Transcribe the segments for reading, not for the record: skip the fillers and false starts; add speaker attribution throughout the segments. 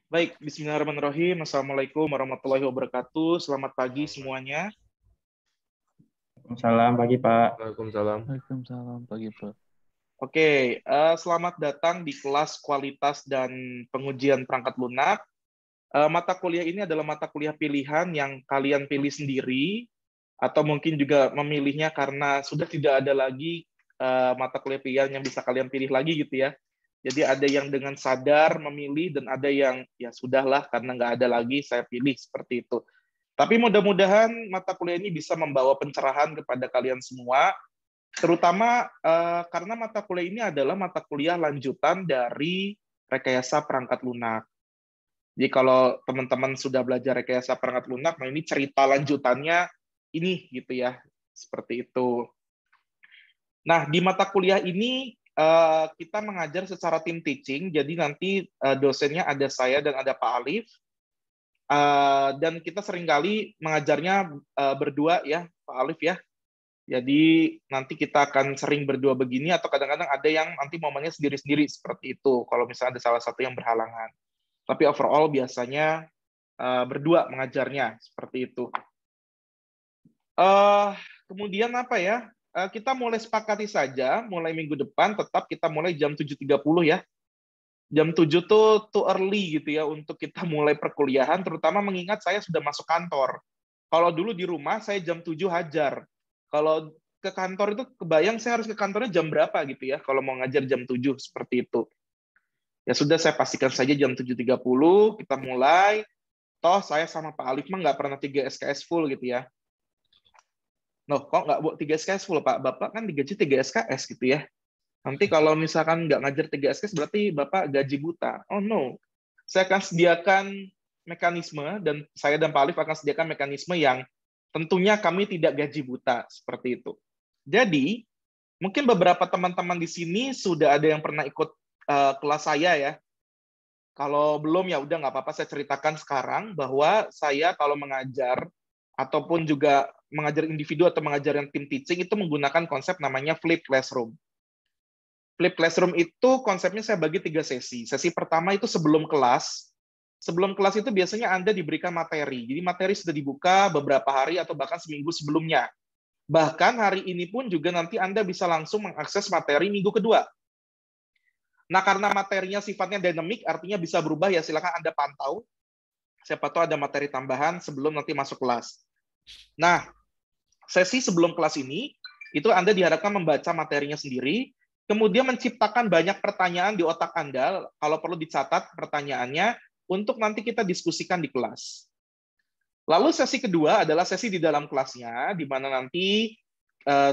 Speaker 1: Baik, bismillahirrahmanirrahim. Assalamualaikum warahmatullahi wabarakatuh. Selamat pagi semuanya.
Speaker 2: Salam pagi Pak.
Speaker 3: Waalaikumsalam.
Speaker 4: Waalaikumsalam pagi Pak.
Speaker 1: Oke, selamat datang di kelas kualitas dan pengujian perangkat lunak. Mata kuliah ini adalah mata kuliah pilihan yang kalian pilih sendiri, atau mungkin juga memilihnya karena sudah tidak ada lagi mata kuliah pilihan yang bisa kalian pilih lagi gitu ya. Jadi ada yang dengan sadar memilih dan ada yang ya sudahlah karena nggak ada lagi saya pilih seperti itu. Tapi mudah-mudahan mata kuliah ini bisa membawa pencerahan kepada kalian semua, terutama karena mata kuliah ini adalah mata kuliah lanjutan dari rekayasa perangkat lunak. Jadi kalau teman-teman sudah belajar rekayasa perangkat lunak, nah ini cerita lanjutannya ini gitu ya, seperti itu. Nah, di mata kuliah ini kita mengajar secara tim teaching, jadi nanti dosennya ada saya dan ada Pak Alif, dan kita seringkali mengajarnya berdua ya, Pak Alif ya. Jadi nanti kita akan sering berdua begini, atau kadang-kadang ada yang nanti momennya sendiri-sendiri seperti itu, kalau misalnya ada salah satu yang berhalangan. Tapi overall biasanya berdua mengajarnya, seperti itu. Kemudian apa ya, kita mulai sepakati saja, mulai minggu depan tetap kita mulai jam 7.30 ya. Jam 7 tuh too early gitu ya untuk kita mulai perkuliahan, terutama mengingat saya sudah masuk kantor. Kalau dulu di rumah saya jam 7 hajar. Kalau ke kantor itu kebayang saya harus ke kantornya jam berapa gitu ya, kalau mau ngajar jam 7 seperti itu. Ya sudah, saya pastikan saja jam 7.30 kita mulai. Toh saya sama Pak Alif mah nggak pernah 3 SKS full gitu ya. Loh, kok nggak buat 3 SKS full, Pak? Bapak kan digaji 3 SKS gitu ya. Nanti kalau misalkan nggak ngajar 3 SKS, berarti Bapak gaji buta. Oh no. Saya akan sediakan mekanisme, dan saya dan Pak Alif akan sediakan mekanisme yang tentunya kami tidak gaji buta, seperti itu. Jadi, mungkin beberapa teman-teman di sini sudah ada yang pernah ikut kelas saya ya. Kalau belum ya udah nggak apa-apa, saya ceritakan sekarang bahwa saya kalau mengajar ataupun juga mengajar individu atau mengajar yang tim teaching itu menggunakan konsep namanya flip classroom. Flip classroom itu konsepnya saya bagi 3 sesi. Sesi pertama itu sebelum kelas. Sebelum kelas itu biasanya Anda diberikan materi. Jadi materi sudah dibuka beberapa hari atau bahkan seminggu sebelumnya. Bahkan hari ini pun juga nanti Anda bisa langsung mengakses materi minggu kedua. Nah, karena materinya sifatnya dynamic, artinya bisa berubah ya, silakan Anda pantau. Siapa tahu ada materi tambahan sebelum nanti masuk kelas. Nah, sesi sebelum kelas ini, itu Anda diharapkan membaca materinya sendiri, kemudian menciptakan banyak pertanyaan di otak Anda, kalau perlu dicatat pertanyaannya, untuk nanti kita diskusikan di kelas. Lalu sesi kedua adalah sesi di dalam kelasnya, di mana nanti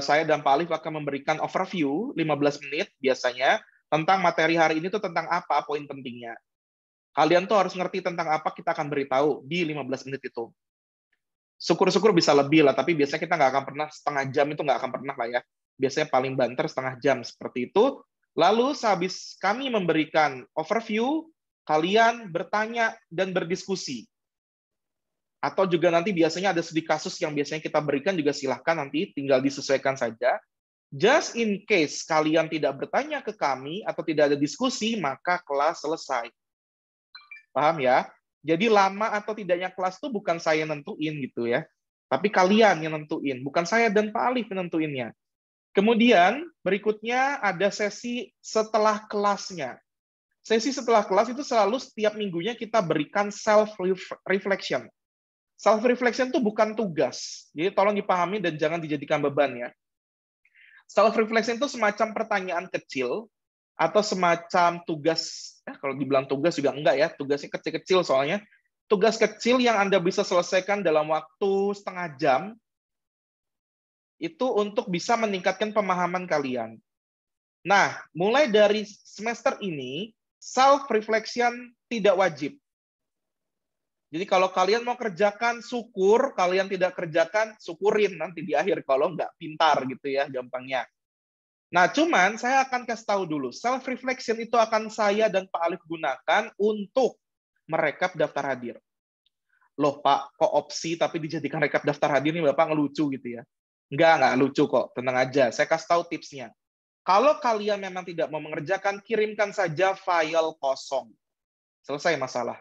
Speaker 1: saya dan Pak Alif akan memberikan overview 15 menit biasanya, tentang materi hari ini tuh tentang apa, poin pentingnya. Kalian tuh harus ngerti tentang apa, kita akan beritahu di 15 menit itu. Syukur-syukur bisa lebih lah, tapi biasanya kita nggak akan pernah setengah jam, itu nggak akan pernah lah ya. Biasanya paling banter setengah jam, seperti itu. Lalu sehabis kami memberikan overview, kalian bertanya dan berdiskusi. Atau juga nanti biasanya ada studi kasus yang biasanya kita berikan, juga silahkan nanti tinggal disesuaikan saja. Just in case kalian tidak bertanya ke kami atau tidak ada diskusi, maka kelas selesai. Paham ya? Jadi lama atau tidaknya kelas itu bukan saya nentuin gitu ya. Tapi kalian yang nentuin, bukan saya dan Pak Alif yang nentuinnya. Kemudian berikutnya ada sesi setelah kelasnya. Sesi setelah kelas itu selalu setiap minggunya kita berikan self-reflection. Self-reflection itu bukan tugas. Jadi tolong dipahami dan jangan dijadikan beban ya. Self-reflection itu semacam pertanyaan kecil atau semacam tugas, kalau dibilang tugas juga enggak ya, tugasnya kecil-kecil soalnya. Tugas kecil yang Anda bisa selesaikan dalam waktu setengah jam, itu untuk bisa meningkatkan pemahaman kalian. Nah, mulai dari semester ini, self-reflection tidak wajib. Jadi kalau kalian mau kerjakan, syukur. Kalian tidak kerjakan, syukurin nanti di akhir. Kalau nggak pintar gitu ya, gampangnya. Nah, cuman saya akan kasih tahu dulu. Self-reflection itu akan saya dan Pak Alif gunakan untuk merekap daftar hadir. Loh Pak, kok opsi tapi dijadikan rekap daftar hadir nih Bapak ngelucu gitu ya. Nggak lucu kok, tenang aja. Saya kasih tahu tipsnya. Kalau kalian memang tidak mau mengerjakan, kirimkan saja file kosong. Selesai masalah.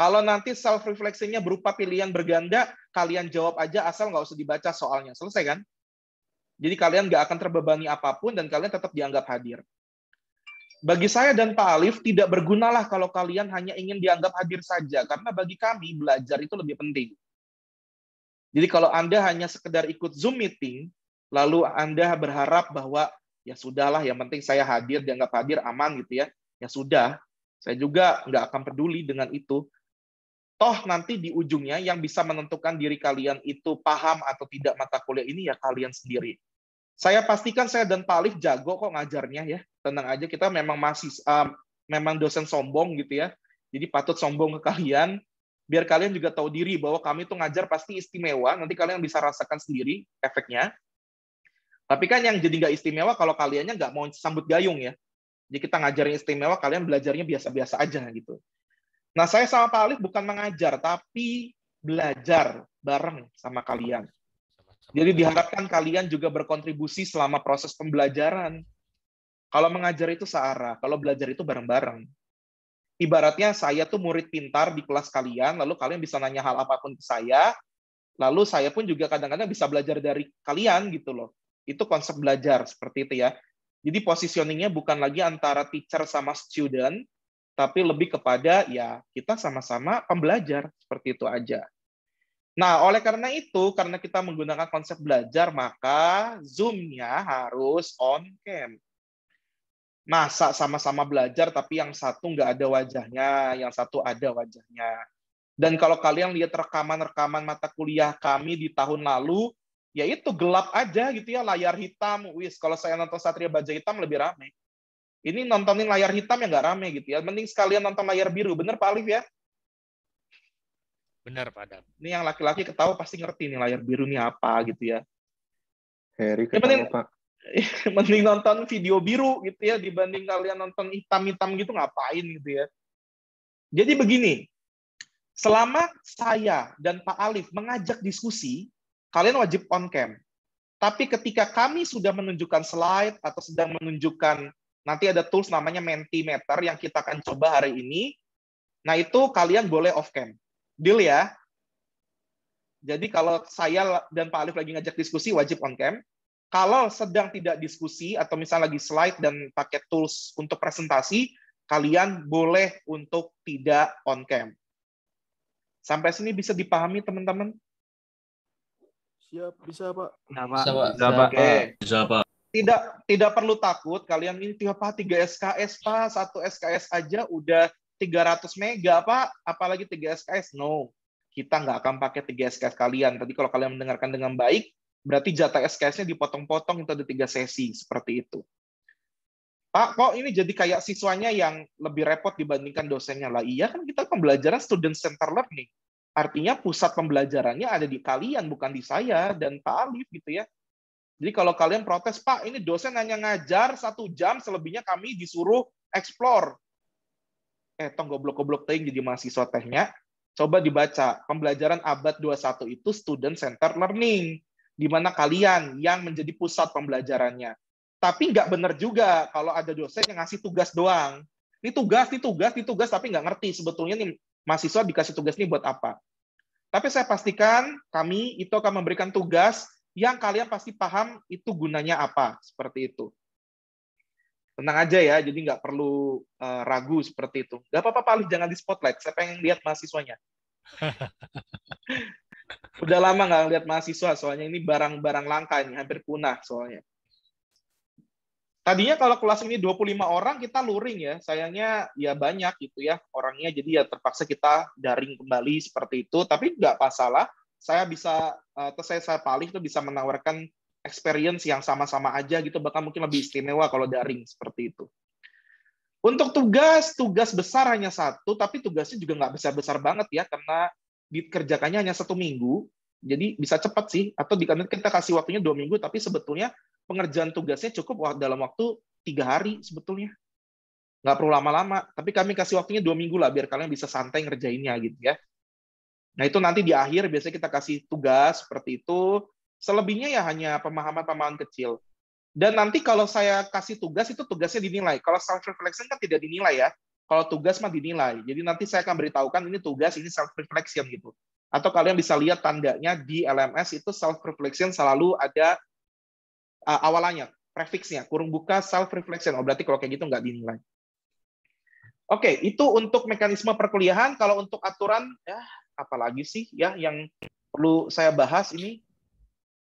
Speaker 1: Kalau nanti self-refleksinya berupa pilihan berganda, kalian jawab aja asal nggak usah dibaca soalnya. Selesai kan? Jadi kalian nggak akan terbebani apapun dan kalian tetap dianggap hadir. Bagi saya dan Pak Alif, tidak bergunalah kalau kalian hanya ingin dianggap hadir saja. Karena bagi kami, belajar itu lebih penting. Jadi kalau Anda hanya sekedar ikut Zoom meeting, lalu Anda berharap bahwa ya sudahlah, yang penting saya hadir, dianggap hadir, aman gitu ya. Ya sudah, saya juga nggak akan peduli dengan itu. Toh nanti di ujungnya yang bisa menentukan diri kalian itu paham atau tidak mata kuliah ini ya kalian sendiri. Saya pastikan saya dan Pak Alif jago kok ngajarnya ya. Tenang aja, kita memang memang dosen sombong gitu ya. Jadi patut sombong ke kalian, biar kalian juga tahu diri bahwa kami tuh ngajar pasti istimewa. Nanti kalian bisa rasakan sendiri efeknya. Tapi kan yang jadi nggak istimewa kalau kaliannya nggak mau sambut gayung ya. Jadi kita ngajarin istimewa, kalian belajarnya biasa-biasa aja gitu. Nah, saya sama Pak Alif bukan mengajar, tapi belajar bareng sama kalian. Jadi diharapkan kalian juga berkontribusi selama proses pembelajaran. Kalau mengajar itu searah, kalau belajar itu bareng-bareng. Ibaratnya saya tuh murid pintar di kelas kalian, lalu kalian bisa nanya hal apapun ke saya, lalu saya pun juga kadang-kadang bisa belajar dari kalian gitu loh. Itu konsep belajar, seperti itu ya. Jadi positioningnya bukan lagi antara teacher sama student, tapi lebih kepada ya kita sama-sama pembelajar, seperti itu aja. Nah, oleh karena itu, karena kita menggunakan konsep belajar, maka Zoom-nya harus on cam. Masa sama-sama belajar, tapi yang satu nggak ada wajahnya, yang satu ada wajahnya. Dan kalau kalian lihat rekaman-rekaman mata kuliah kami di tahun lalu, ya itu gelap aja gitu ya, layar hitam. Wis, kalau saya nonton Satria Baja Hitam lebih ramai. Ini nontonin layar hitam yang nggak rame gitu ya. Mending sekalian nonton layar biru. Bener Pak Alif ya?
Speaker 2: Benar, Pak Adam.
Speaker 1: Ini yang laki-laki ketawa pasti ngerti nih layar biru ini apa gitu ya.
Speaker 3: Heri
Speaker 1: Ya
Speaker 3: ketawa, Pak.
Speaker 1: mending nonton video biru gitu ya dibanding kalian nonton hitam-hitam gitu, ngapain gitu ya. Jadi begini, selama saya dan Pak Alif mengajak diskusi, kalian wajib on cam. Tapi ketika kami sudah menunjukkan slide atau sedang menunjukkan, nanti ada tools namanya Mentimeter yang kita akan coba hari ini. Nah, itu kalian boleh off cam. Deal ya? Jadi kalau saya dan Pak Alif lagi ngajak diskusi, wajib on cam. Kalau sedang tidak diskusi, atau misalnya lagi slide dan pakai tools untuk presentasi, kalian boleh untuk tidak on cam. Sampai sini bisa dipahami, teman-teman?
Speaker 3: Siap, bisa, Pak.
Speaker 4: Bisa, Pak.
Speaker 5: Bisa, Pak.
Speaker 1: Oke.
Speaker 5: Bisa, Pak.
Speaker 1: Tidak perlu takut, kalian ini tiap 3 SKS, Pak. 1 SKS aja udah 300 mega, Pak. Apalagi 3 SKS. No, kita nggak akan pakai 3 SKS kalian. Tadi kalau kalian mendengarkan dengan baik, berarti jatah SKS-nya dipotong-potong, itu ada 3 sesi, seperti itu. Pak, kok ini jadi kayak siswanya yang lebih repot dibandingkan dosennya? Lah iya kan kita pembelajaran student center learning. Artinya pusat pembelajarannya ada di kalian, bukan di saya dan Pak Alif gitu ya. Jadi kalau kalian protes, Pak, ini dosen hanya ngajar 1 jam, selebihnya kami disuruh explore. Toh goblok-goblok ting jadi mahasiswa tehnya. Coba dibaca, pembelajaran abad 21 itu student center learning, di mana kalian yang menjadi pusat pembelajarannya. Tapi nggak benar juga kalau ada dosen yang ngasih tugas doang. Ini tugas, tapi nggak ngerti sebetulnya nih mahasiswa dikasih tugas ini buat apa. Tapi saya pastikan kami itu akan memberikan tugas yang kalian pasti paham itu gunanya apa, seperti itu. Tenang aja ya, jadi nggak perlu ragu seperti itu. Nggak apa-apa, Pak Alif, jangan di spotlight. Saya pengen lihat mahasiswanya. Udah lama nggak lihat mahasiswa, soalnya ini barang-barang langka ini, hampir punah soalnya. Tadinya kalau kelas ini 25 orang, kita luring ya. Sayangnya ya banyak gitu ya orangnya, jadi ya terpaksa kita daring kembali seperti itu. Tapi nggak masalah, saya bisa, saya Pak Alif itu bisa menawarkan experience yang sama-sama aja gitu, bahkan mungkin lebih istimewa kalau daring seperti itu. Untuk tugas besar hanya 1, tapi tugasnya juga nggak besar-besar banget ya, karena dikerjakannya hanya 1 minggu, jadi bisa cepat sih. Atau kita kasih waktunya 2 minggu, tapi sebetulnya pengerjaan tugasnya cukup dalam waktu 3 hari sebetulnya. Nggak perlu lama-lama, tapi kami kasih waktunya 2 minggu lah, biar kalian bisa santai ngerjainnya gitu ya. Nah itu nanti di akhir biasanya kita kasih tugas seperti itu, selebihnya ya hanya pemahaman-pemahaman kecil. Dan nanti kalau saya kasih tugas, itu tugasnya dinilai. Kalau self-reflection kan tidak dinilai ya. Kalau tugas mah dinilai. Jadi nanti saya akan beritahukan ini tugas, ini self reflection gitu. Atau kalian bisa lihat tandanya di LMS itu self reflection selalu ada awalannya, prefixnya, kurung buka self reflection. Oh, berarti kalau kayak gitu nggak dinilai. Oke, itu untuk mekanisme perkuliahan. Kalau untuk aturan, ya apalagi sih ya yang perlu saya bahas ini?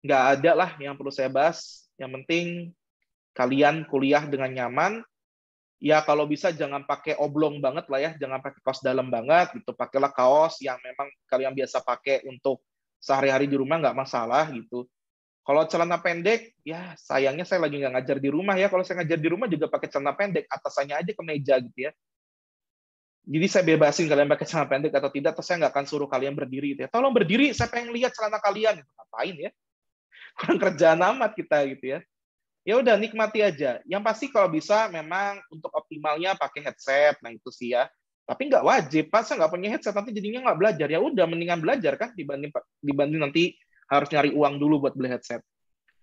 Speaker 1: Nggak ada lah yang perlu saya bahas. Yang penting kalian kuliah dengan nyaman. Ya kalau bisa jangan pakai oblong banget lah ya, jangan pakai kaos dalam banget gitu. Pakailah kaos yang memang kalian biasa pakai untuk sehari-hari di rumah, nggak masalah gitu. Kalau celana pendek, ya sayangnya saya lagi nggak ngajar di rumah ya. Kalau saya ngajar di rumah juga pakai celana pendek, atasannya aja kemeja gitu ya. Jadi saya bebasin kalian pakai celana pendek atau tidak, atau saya nggak akan suruh kalian berdiri gitu ya. Tolong berdiri, saya pengen lihat celana kalian. Ngapain ya? Kurang kerjaan amat kita gitu ya. Ya udah nikmati aja. Yang pasti kalau bisa memang untuk optimalnya pakai headset, nah itu sih ya. Tapi nggak wajib, Pak. Saya nggak punya headset, nanti jadinya nggak belajar. Ya udah, mendingan belajar kan dibanding nanti harus nyari uang dulu buat beli headset.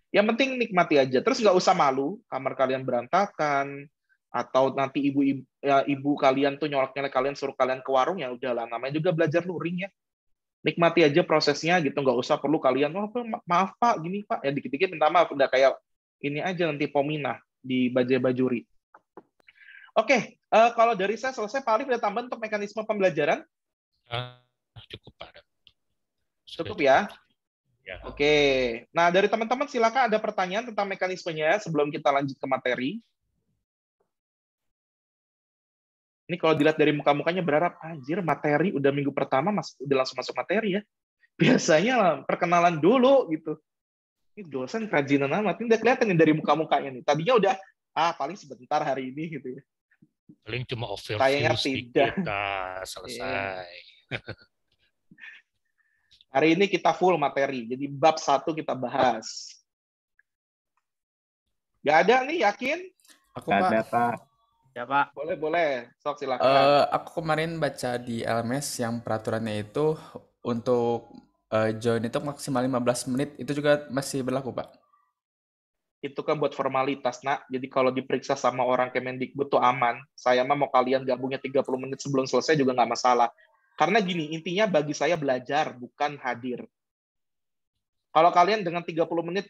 Speaker 1: Yang penting nikmati aja. Terus nggak usah malu, kamar kalian berantakan, atau nanti ibu kalian tuh nyolok-nyolok kalian, suruh kalian ke warung, ya udahlah. Namanya juga belajar luring ya. Nikmati aja prosesnya gitu, nggak usah perlu kalian, oh maaf Pak, gini Pak. Ya dikit-dikit minta maaf, udah kayak ini aja nanti Pominah di Bajai-Bajuri. Oke, kalau dari saya selesai. Pak Alif ada tambahan untuk mekanisme pembelajaran?
Speaker 2: Cukup, Pak.
Speaker 1: Cukup ya?
Speaker 2: Ya.
Speaker 1: Oke. Nah, dari teman-teman silakan ada pertanyaan tentang mekanismenya sebelum kita lanjut ke materi. Ini kalau dilihat dari muka-mukanya berharap, anjir materi udah minggu pertama udah langsung masuk materi ya. Biasanya perkenalan dulu gitu. Ini dosen kerajinan amat. Ini udah kelihatan nih dari muka-mukanya nih. Tadinya udah, paling sebentar hari ini gitu ya.
Speaker 2: Paling cuma
Speaker 1: Sayangnya
Speaker 2: overview sedikit,
Speaker 1: tidak.
Speaker 2: selesai.
Speaker 1: Hari ini kita full materi. Jadi bab 1 kita bahas. Gak ada nih, yakin?
Speaker 4: Aku, Pak.
Speaker 3: Ada, Pak.
Speaker 4: Ya, Pak.
Speaker 1: Boleh. Sok silakan.
Speaker 4: Aku kemarin baca di LMS yang peraturannya itu untuk join itu maksimal 15 menit. Itu juga masih berlaku, Pak?
Speaker 1: Itu kan buat formalitas, Nak. Jadi kalau diperiksa sama orang Kemendikbud tuh aman. Saya mah mau kalian gabungnya 30 menit sebelum selesai juga nggak masalah. Karena gini, intinya bagi saya belajar, bukan hadir. Kalau kalian dengan 30 menit,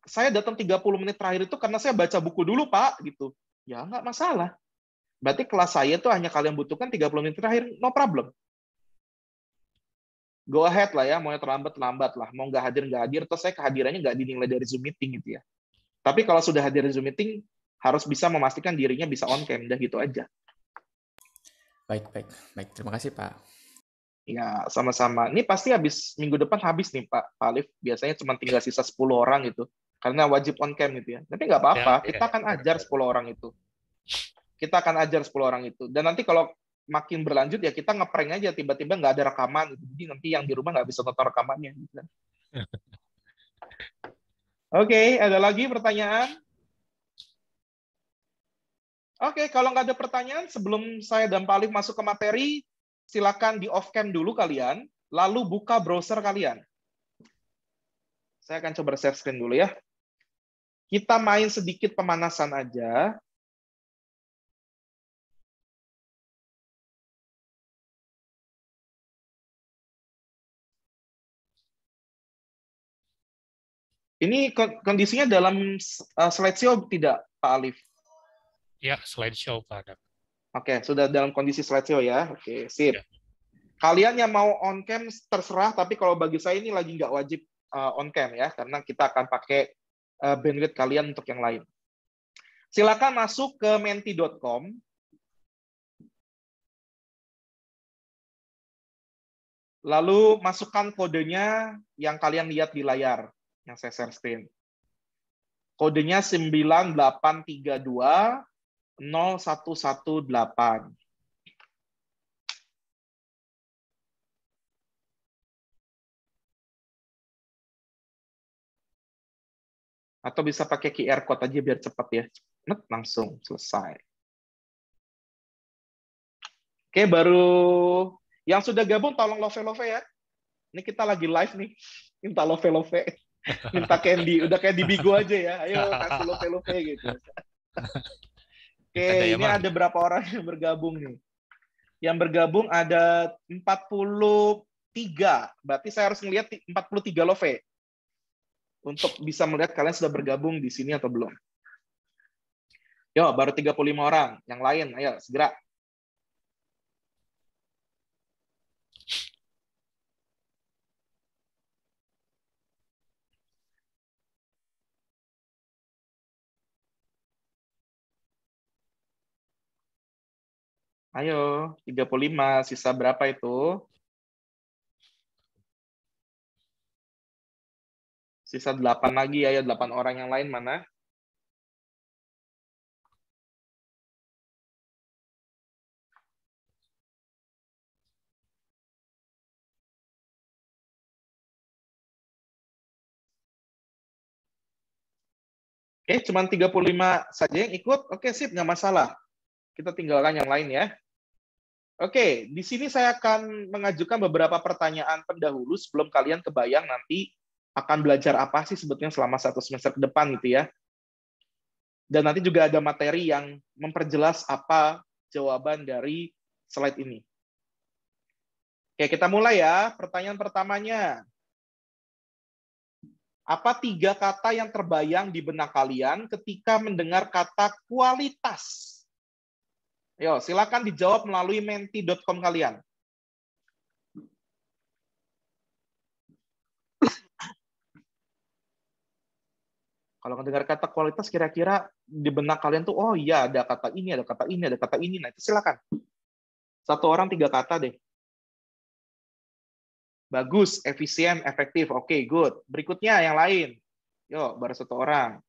Speaker 1: saya datang 30 menit terakhir itu karena saya baca buku dulu, Pak. Gitu. Ya nggak masalah. Berarti kelas saya tuh hanya kalian butuhkan 30 menit terakhir, no problem. Go ahead lah ya, mau terlambat lah, mau nggak hadir, terus saya kehadirannya nggak dinilai dari Zoom meeting gitu ya. Tapi kalau sudah hadir di Zoom meeting, harus bisa memastikan dirinya bisa on cam, dah gitu aja.
Speaker 4: Baik. Terima kasih, Pak.
Speaker 1: Ya, sama-sama. Ini pasti minggu depan habis nih, Pak Alif. Biasanya cuma tinggal sisa 10 orang gitu. Karena wajib on cam gitu ya. Tapi nggak apa-apa, kita akan ajar 10 orang itu. Dan nanti kalau makin berlanjut ya kita ngeprank aja, tiba-tiba nggak ada rekaman. Jadi nanti yang di rumah nggak bisa nonton rekamannya. Gitu. Oke, ada lagi pertanyaan? Oke, kalau nggak ada pertanyaan, sebelum saya dan Pak Alif masuk ke materi, silakan di off-cam dulu kalian, lalu buka browser kalian. Saya akan coba share screen dulu ya. Kita main sedikit pemanasan aja. Ini kondisinya dalam slideshow tidak, Pak Alif?
Speaker 2: Ya, slideshow, Pak.
Speaker 1: Oke, sudah dalam kondisi slideshow ya. Oke, sip.
Speaker 2: Ya.
Speaker 1: Kalian yang mau on cam terserah, tapi kalau bagi saya ini lagi nggak wajib on cam ya, karena kita akan pakai bandwidth kalian untuk yang lain. Silakan masuk ke menti.com. Lalu masukkan kodenya yang kalian lihat di layar, yang saya share screen. Kodenya 98320118. Atau bisa pakai QR code aja biar cepat ya. Langsung selesai. Oke, baru yang sudah gabung tolong love ya. Ini kita lagi live nih. Minta love. Minta candy. Udah kayak di Bigo aja ya. Ayo kasih love gitu. Oke,
Speaker 2: Kita
Speaker 1: ini
Speaker 2: Diamond.
Speaker 1: ada berapa orang yang bergabung nih? Yang bergabung ada 43. Berarti saya harus melihat 43 love untuk bisa melihat kalian sudah bergabung di sini atau belum. Yo, baru 35 orang. Yang lain, ayo segera. Ayo, 35. Sisa berapa itu? Sisa 8 lagi, ayo 8 orang yang lain mana? Oke, cuma 35 saja yang ikut. Oke, sip, nggak masalah. Kita tinggalkan yang lain ya. Oke, di sini saya akan mengajukan beberapa pertanyaan pendahulu sebelum kalian kebayang nanti akan belajar apa sih sebetulnya selama 1 semester ke depan gitu ya. Dan nanti juga ada materi yang memperjelas apa jawaban dari slide ini. Oke, kita mulai ya. Pertanyaan pertamanya. Apa 3 kata yang terbayang di benak kalian ketika mendengar kata kualitas? Yo, silakan dijawab melalui menti.com kalian. Kalau mendengar kata kualitas, kira-kira di benak kalian tuh, oh iya ada kata ini, ada kata ini, ada kata ini. Nah, itu silakan. 1 orang 3 kata deh. Bagus, efisien, efektif. Oke, good. Berikutnya yang lain. Yuk, baru 1 orang.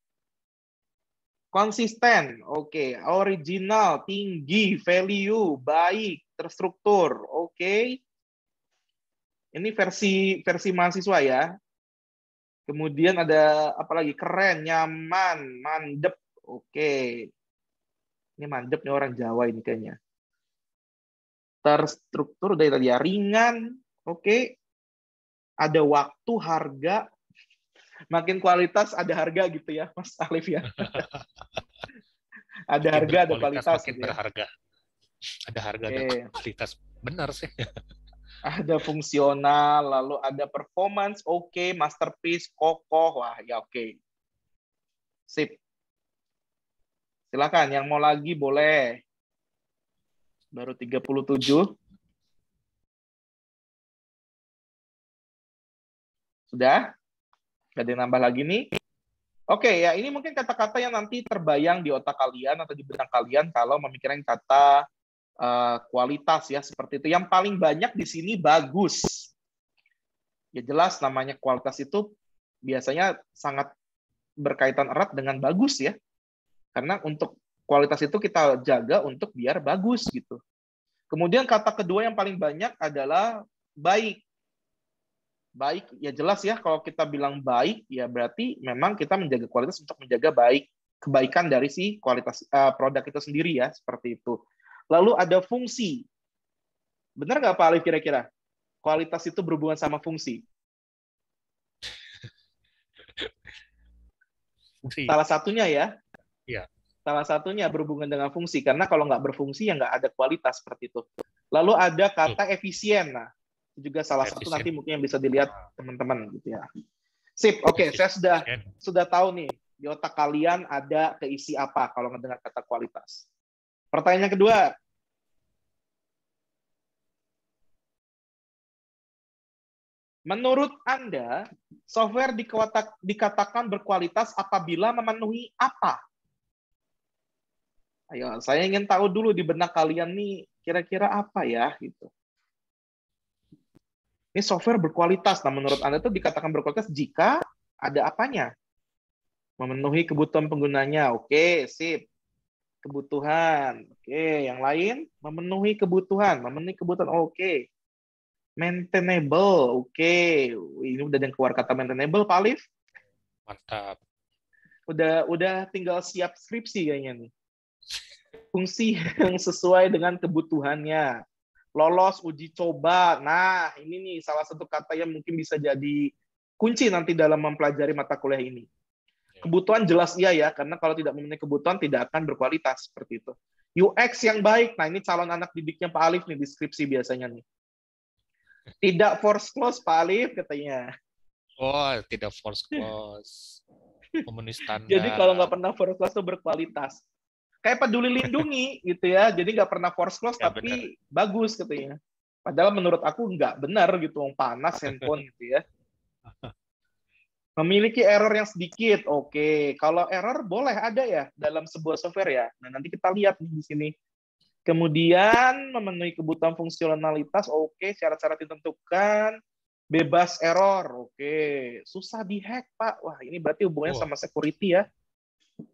Speaker 1: Konsisten. Oke. Original, tinggi, value, baik, terstruktur. Oke. Ini versi mahasiswa ya. Kemudian ada apa lagi? Keren, nyaman, mandep. Oke. Ini mandep nih orang Jawa ini kayaknya. Terstruktur dari tadi ya. Ringan. Oke. Ada waktu, harga, makin kualitas ada harga gitu ya, Mas Alif ya. Ada
Speaker 2: Makin
Speaker 1: harga, ada
Speaker 2: berkualitas,
Speaker 1: kualitas
Speaker 2: makin
Speaker 1: gitu ya.
Speaker 2: berharga. Ada harga, ada
Speaker 1: Oke.
Speaker 2: kualitas. Benar sih.
Speaker 1: Ada fungsional, lalu ada performance, oke, masterpiece, kokoh, wah ya oke. Sip. Silakan, yang mau lagi boleh. Baru 37. Sudah? Gak ada yang nambah lagi nih? Oke, ya ini mungkin kata-kata yang nanti terbayang di otak kalian atau di benak kalian kalau memikirkan kata kualitas ya, seperti itu. Yang paling banyak di sini bagus. Ya jelas namanya kualitas itu biasanya sangat berkaitan erat dengan bagus ya. Karena untuk kualitas itu kita jaga untuk biar bagus gitu. Kemudian kata kedua yang paling banyak adalah baik. Baik, ya jelas ya kalau kita bilang baik, ya berarti memang kita menjaga kualitas untuk menjaga kebaikan dari si kualitas produk itu sendiri ya, seperti itu. Lalu ada fungsi. Benar nggak Pak Alif kira-kira? Kualitas itu berhubungan sama fungsi.
Speaker 2: Fungsi.
Speaker 1: Salah satunya ya.
Speaker 2: Iya.
Speaker 1: Salah satunya berhubungan dengan fungsi, karena kalau nggak berfungsi ya nggak ada kualitas seperti itu. Lalu ada kata efisien. Nah, juga salah satu nanti mungkin yang bisa dilihat teman-teman gitu ya. Sip, oke, saya sudah tahu nih di otak kalian ada keisi apa kalau mendengar kata kualitas. Pertanyaan kedua. Menurut Anda, software dikatakan berkualitas apabila memenuhi apa? Ayo, saya ingin tahu dulu di benak kalian nih kira-kira apa ya gitu. Ini software berkualitas. Nah, menurut Anda itu dikatakan berkualitas jika ada apanya? Memenuhi kebutuhan penggunanya. Oke, sip. Kebutuhan. Oke, yang lain? Memenuhi kebutuhan. Memenuhi kebutuhan. Oke. Maintainable. Oke. Ini udah yang keluar kata maintainable, Pak Alif?
Speaker 2: Mantap.
Speaker 1: Udah tinggal siap skripsi kayaknya nih. Fungsi yang sesuai dengan kebutuhannya. Lolos uji coba. Nah, ini nih salah satu kata yang mungkin bisa jadi kunci nanti dalam mempelajari mata kuliah ini. Kebutuhan jelas iya ya, karena kalau tidak memenuhi kebutuhan tidak akan berkualitas seperti itu. UX yang baik. Nah, ini calon anak didiknya Pak Alif nih, deskripsi biasanya nih. Tidak force close, Pak Alif, katanya.
Speaker 2: Oh, tidak force close. Memenuhi
Speaker 1: Jadi kalau nggak
Speaker 2: standar.
Speaker 1: pernah force close itu berkualitas. Kayak Peduli Lindungi gitu ya. Jadi nggak pernah force close
Speaker 2: Ya benar.
Speaker 1: tapi bagus katanya. Padahal menurut aku nggak benar gitu, panas handphone gitu ya. Memiliki error yang sedikit, oke. Kalau error boleh ada ya dalam sebuah software ya. Nah nanti kita lihat di sini. Kemudian memenuhi kebutuhan fungsionalitas, oke. Syarat-syarat ditentukan. Bebas error, oke. Susah dihack Pak. Wah ini berarti hubungannya
Speaker 2: Wah,
Speaker 1: sama security ya.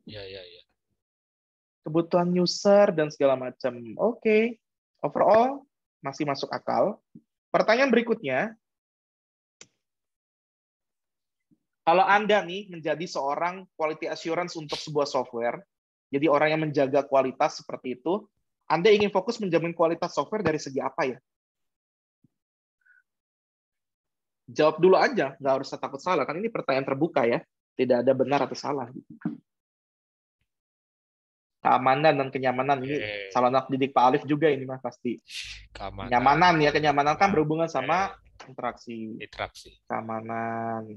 Speaker 2: ya, ya, ya.
Speaker 1: Kebutuhan user dan segala macam. Oke. Overall masih masuk akal. Pertanyaan berikutnya, kalau Anda nih menjadi seorang quality assurance untuk sebuah software, jadi orang yang menjaga kualitas seperti itu, Anda ingin fokus menjamin kualitas software dari segi apa ya? Jawab dulu aja, nggak harus takut salah, kan ini pertanyaan terbuka ya, tidak ada benar atau salah. Keamanan dan kenyamanan ini calon anak didik Pak Alif juga ini mah pasti.
Speaker 2: Keamanan.
Speaker 1: Kenyamanan kan berhubungan sama
Speaker 2: Eh,
Speaker 1: interaksi.
Speaker 2: interaksi.
Speaker 1: Keamanan,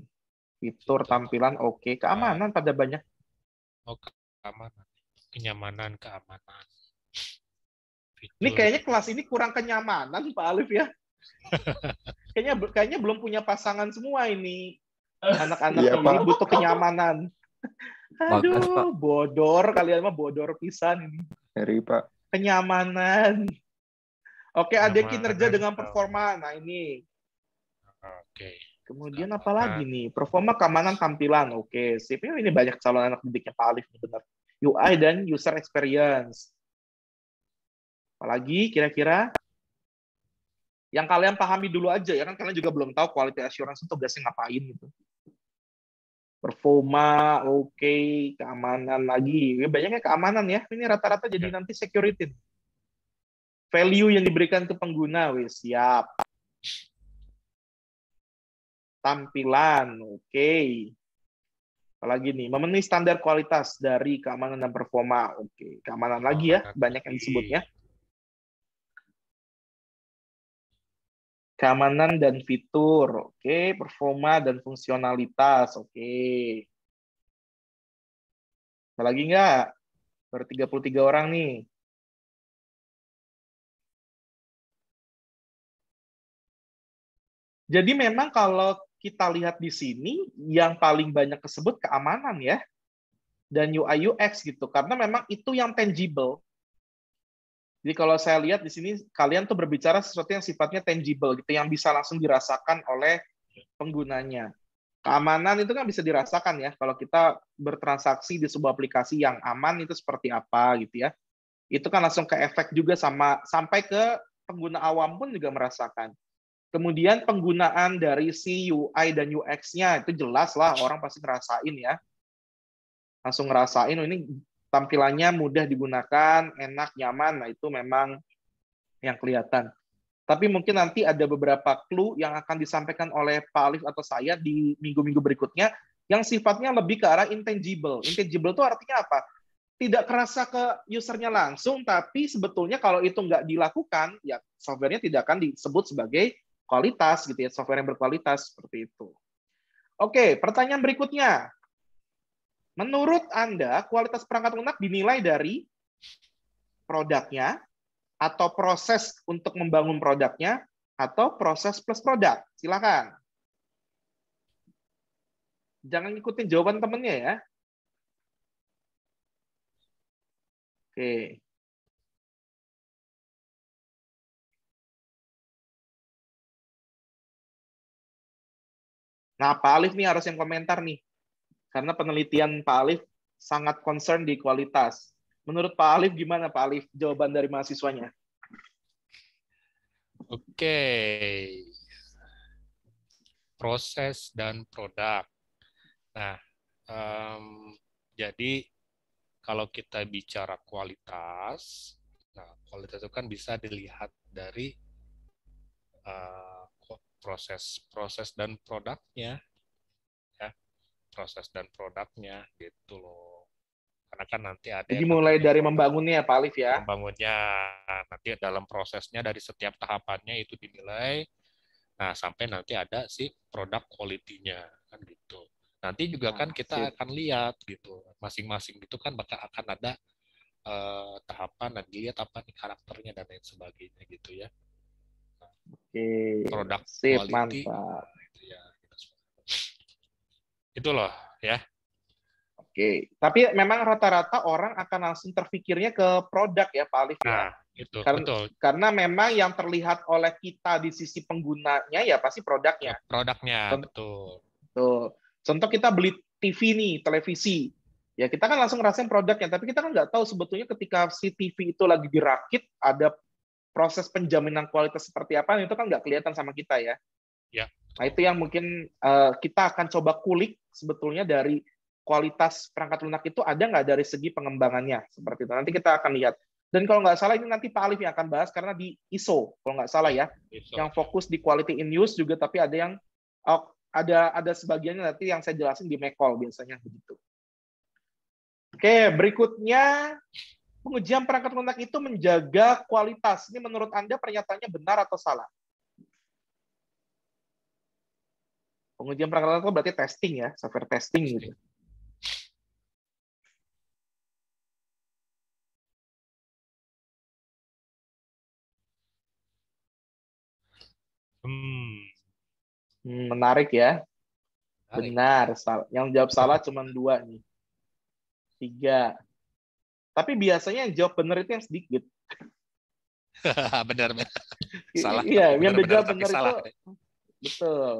Speaker 1: fitur,
Speaker 2: Fitur.
Speaker 1: tampilan, oke. Keamanan pada banyak.
Speaker 2: Oh, keamanan. Kenyamanan, keamanan.
Speaker 1: Ini
Speaker 2: Fitur.
Speaker 1: kayaknya kelas ini kurang kenyamanan Pak Alif ya. Kayaknya belum punya pasangan semua ini. Anak-anak
Speaker 3: Iya,
Speaker 1: ini
Speaker 3: Pak.
Speaker 1: butuh kenyamanan.
Speaker 4: Bagus, Pak.
Speaker 1: Aduh, bodor kalian mah bodor pisan ini.
Speaker 3: Heri, Pak.
Speaker 1: Kenyamanan. Oke, ada kinerja
Speaker 2: Kenyamanan,
Speaker 1: dengan performa. Nah, ini.
Speaker 2: Oke.
Speaker 1: Kemudian apa lagi nih? Performa, keamanan, tampilan. Oke, sip. Ini banyak calon anak didiknya Pak Alif nih, benar. UI dan user experience. Apalagi kira-kira yang kalian pahami dulu aja ya kan, kalian juga belum tahu quality assurance itu tugasnya ngapain gitu. Performa, oke, keamanan lagi. Banyaknya keamanan ya. Ini rata-rata jadi nanti security. Value yang diberikan ke pengguna, wis siap. Tampilan, oke. Apalagi nih, memenuhi standar kualitas dari keamanan dan performa. Oke, keamanan lagi ya, banyak yang disebutnya. Keamanan dan fitur, oke. Performa dan fungsionalitas, oke. Ada lagi nggak? Baru 33 orang nih. Jadi memang kalau kita lihat di sini, yang paling banyak kesebut keamanan ya, dan UI UX gitu, karena memang itu yang tangible. Jadi kalau saya lihat di sini, kalian tuh berbicara sesuatu yang sifatnya tangible, gitu, yang bisa langsung dirasakan oleh penggunanya. Keamanan itu kan bisa dirasakan ya, kalau kita bertransaksi di sebuah aplikasi yang aman itu seperti apa gitu ya. Itu kan langsung ke efek juga sampai ke pengguna awam pun juga merasakan. Kemudian penggunaan dari si UI dan UX-nya itu jelas lah, orang pasti ngerasain ya. Langsung ngerasain, ini tampilannya mudah digunakan, enak, nyaman, nah itu memang yang kelihatan. Tapi mungkin nanti ada beberapa clue yang akan disampaikan oleh Pak Alif atau saya di minggu-minggu berikutnya, yang sifatnya lebih ke arah intangible. Intangible itu artinya apa? Tidak kerasa ke usernya langsung, tapi sebetulnya kalau itu nggak dilakukan, ya softwarenya tidak akan disebut sebagai kualitas gitu ya, software yang berkualitas seperti itu. Oke, pertanyaan berikutnya. Menurut Anda, kualitas perangkat lunak dinilai dari produknya, atau proses untuk membangun produknya, atau proses plus produk? Silakan. Jangan ngikutin jawaban temennya ya. Oke. Nah, Pak Alif nih harus yang komentar nih. Karena penelitian Pak Alif sangat concern di kualitas. Menurut Pak Alif gimana Pak Alif jawaban dari mahasiswanya?
Speaker 2: Oke. Proses dan produk. Nah, jadi kalau kita bicara kualitas, nah kualitas itu kan bisa dilihat dari proses dan produknya, ya, proses dan produknya gitu loh. Karena kan nanti ada
Speaker 1: Jadi
Speaker 2: yang
Speaker 1: mulai
Speaker 2: namanya
Speaker 1: dari
Speaker 2: produk
Speaker 1: membangunnya ya Pak Alif ya.
Speaker 2: membangunnya. Nanti dalam prosesnya dari setiap tahapannya itu dinilai. Nah, sampai nanti ada si produk quality-nya kan gitu. Nanti juga kan
Speaker 1: Nah,
Speaker 2: kita
Speaker 1: sip.
Speaker 2: akan lihat gitu. Masing-masing itu kan bakal akan ada tahapan dan dilihat apa nih karakternya dan lain sebagainya gitu ya.
Speaker 1: Oke,
Speaker 2: Produk
Speaker 1: sip,
Speaker 2: quality
Speaker 1: mantap.
Speaker 2: itu ya. Itu loh ya.
Speaker 1: Oke, tapi memang rata-rata orang akan langsung terfikirnya ke produk ya Pak Alif ya.
Speaker 2: Nah, itu
Speaker 1: Karena,
Speaker 2: betul.
Speaker 1: karena memang yang terlihat oleh kita di sisi penggunanya ya pasti produknya.
Speaker 2: Produknya
Speaker 1: Contoh,
Speaker 2: betul.
Speaker 1: contoh kita beli TV nih, televisi. Ya kita kan langsung ngerasain produknya, tapi kita kan nggak tahu sebetulnya ketika si TV itu lagi dirakit, ada proses penjaminan kualitas seperti apa, itu kan nggak kelihatan sama kita ya.
Speaker 2: Ya.
Speaker 1: Nah itu yang mungkin kita akan coba kulik sebetulnya dari kualitas perangkat lunak itu ada nggak dari segi pengembangannya seperti itu. Nanti kita akan lihat. Dan kalau nggak salah ini nanti Pak Alif yang akan bahas karena di ISO kalau nggak salah ya, yang fokus di quality in use juga, tapi ada yang ada sebagiannya nanti yang saya jelasin di Mekol biasanya begitu. Oke, berikutnya pengujian perangkat lunak itu menjaga kualitas. Ini menurut Anda pernyataannya benar atau salah? Pengujian perangkat lunak itu berarti testing ya, software testing gitu. Menarik ya. Benar. Yang jawab salah cuma 2 nih. 3. Tapi biasanya yang jawab benar itu yang sedikit.
Speaker 2: Benar. Salah.
Speaker 1: Iya, yang
Speaker 2: Benar,
Speaker 1: jawab benar itu betul.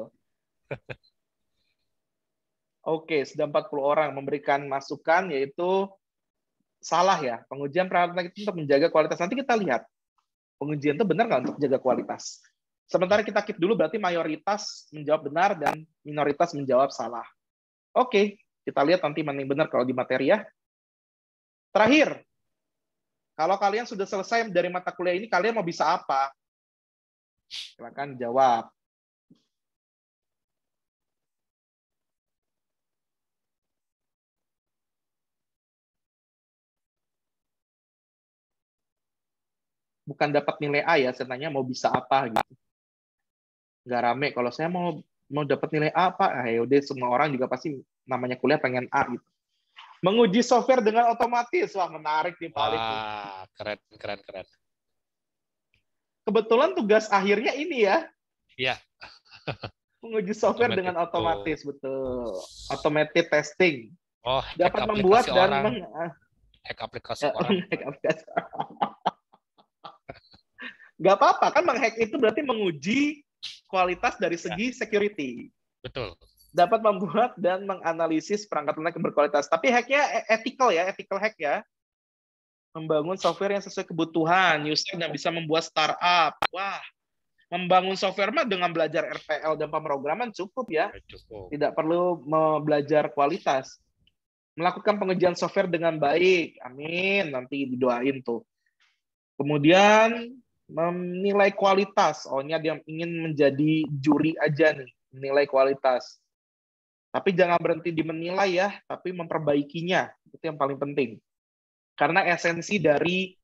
Speaker 1: Oke, sudah 40 orang memberikan masukan yaitu salah ya. Pengujian perangkat lunak itu untuk menjaga kualitas. Nanti kita lihat pengujian itu benar nggak untuk jaga kualitas. Sementara kita keep dulu berarti mayoritas menjawab benar dan minoritas menjawab salah. Oke, kita lihat nanti mana yang benar kalau di materi ya. Terakhir, kalau kalian sudah selesai dari mata kuliah ini, kalian mau bisa apa? Silakan jawab. Bukan dapat nilai A ya, saya tanya mau bisa apa gitu. Nggak rame. Kalau saya mau dapat nilai A, Pak, ya udah semua orang juga pasti namanya kuliah pengen A gitu. Menguji software dengan otomatis. Wah, menarik nih Pak Alif.
Speaker 2: Wah, keren.
Speaker 1: Kebetulan tugas akhirnya ini ya.
Speaker 2: Iya.
Speaker 1: Menguji software dengan otomatis, betul. Automated testing.
Speaker 2: Oh,
Speaker 1: dapat membuat dan
Speaker 2: hack aplikasi orang.
Speaker 1: Nggak apa-apa, kan menghack itu berarti menguji kualitas dari segi security.
Speaker 2: Betul.
Speaker 1: Dapat membuat dan menganalisis perangkat lunak yang berkualitas. Tapi hacknya ethical ya, ethical hack ya. Membangun software yang sesuai kebutuhan, user yang bisa membuat startup. Wah, membangun software mah dengan belajar RTL dan pemrograman cukup ya.
Speaker 2: Cukup.
Speaker 1: Tidak perlu belajar kualitas. Melakukan pengujian software dengan baik. Amin, nanti didoain tuh. Kemudian menilai kualitas. Oh, ini ada yang ingin menjadi juri aja nih, menilai kualitas. Tapi jangan berhenti di menilai ya, tapi memperbaikinya. Itu yang paling penting. Karena esensi dari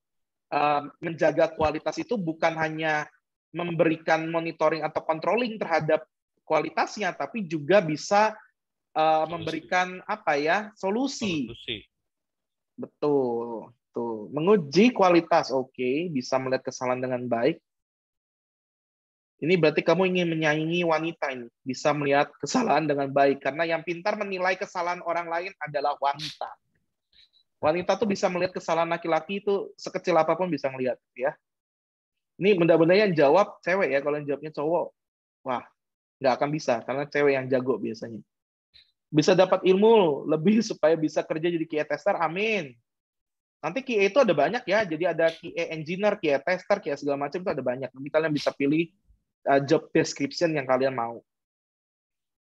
Speaker 1: menjaga kualitas itu bukan hanya memberikan monitoring atau controlling terhadap kualitasnya, tapi juga bisa memberikan solusi. Betul. Tuh, menguji kualitas, oke, bisa melihat kesalahan dengan baik. Ini berarti kamu ingin menyaingi wanita ini, bisa melihat kesalahan dengan baik, karena yang pintar menilai kesalahan orang lain adalah wanita. Wanita tuh bisa melihat kesalahan laki-laki itu sekecil apapun bisa melihat, ya. Ini benda-benda yang jawab cewek ya, kalau yang jawabnya cowok, wah, nggak akan bisa, karena cewek yang jago biasanya. Bisa dapat ilmu lebih supaya bisa kerja jadi QA tester, amin. Nanti QA itu ada banyak ya, jadi ada QA engineer, QA tester, QA segala macam itu ada banyak. Nanti kalian bisa pilih job description yang kalian mau.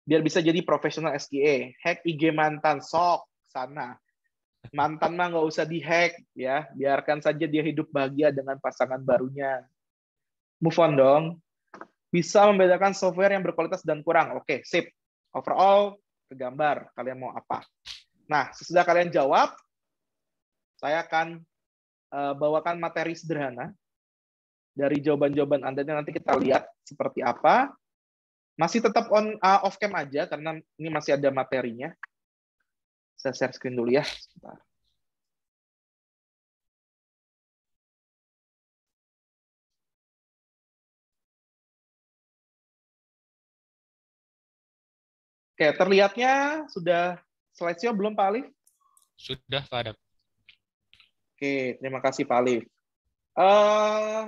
Speaker 1: Biar bisa jadi profesional SQA. Hack IG mantan, sok sana. Mantan mah nggak usah dihack ya, biarkan saja dia hidup bahagia dengan pasangan barunya. Move on dong. Bisa membedakan software yang berkualitas dan kurang. Oke, sip. Overall, kegambar kalian mau apa. Nah, sesudah kalian jawab, Saya akan bawakan materi sederhana dari jawaban-jawaban Anda, nanti kita lihat seperti apa. Masih tetap off cam aja karena ini masih ada materinya. Saya share screen dulu ya. Sebentar. Oke, terlihatnya sudah slide-nya belum Pak Alif?
Speaker 2: Sudah, Pak Adam.
Speaker 1: Oke, terima kasih Pak Alif.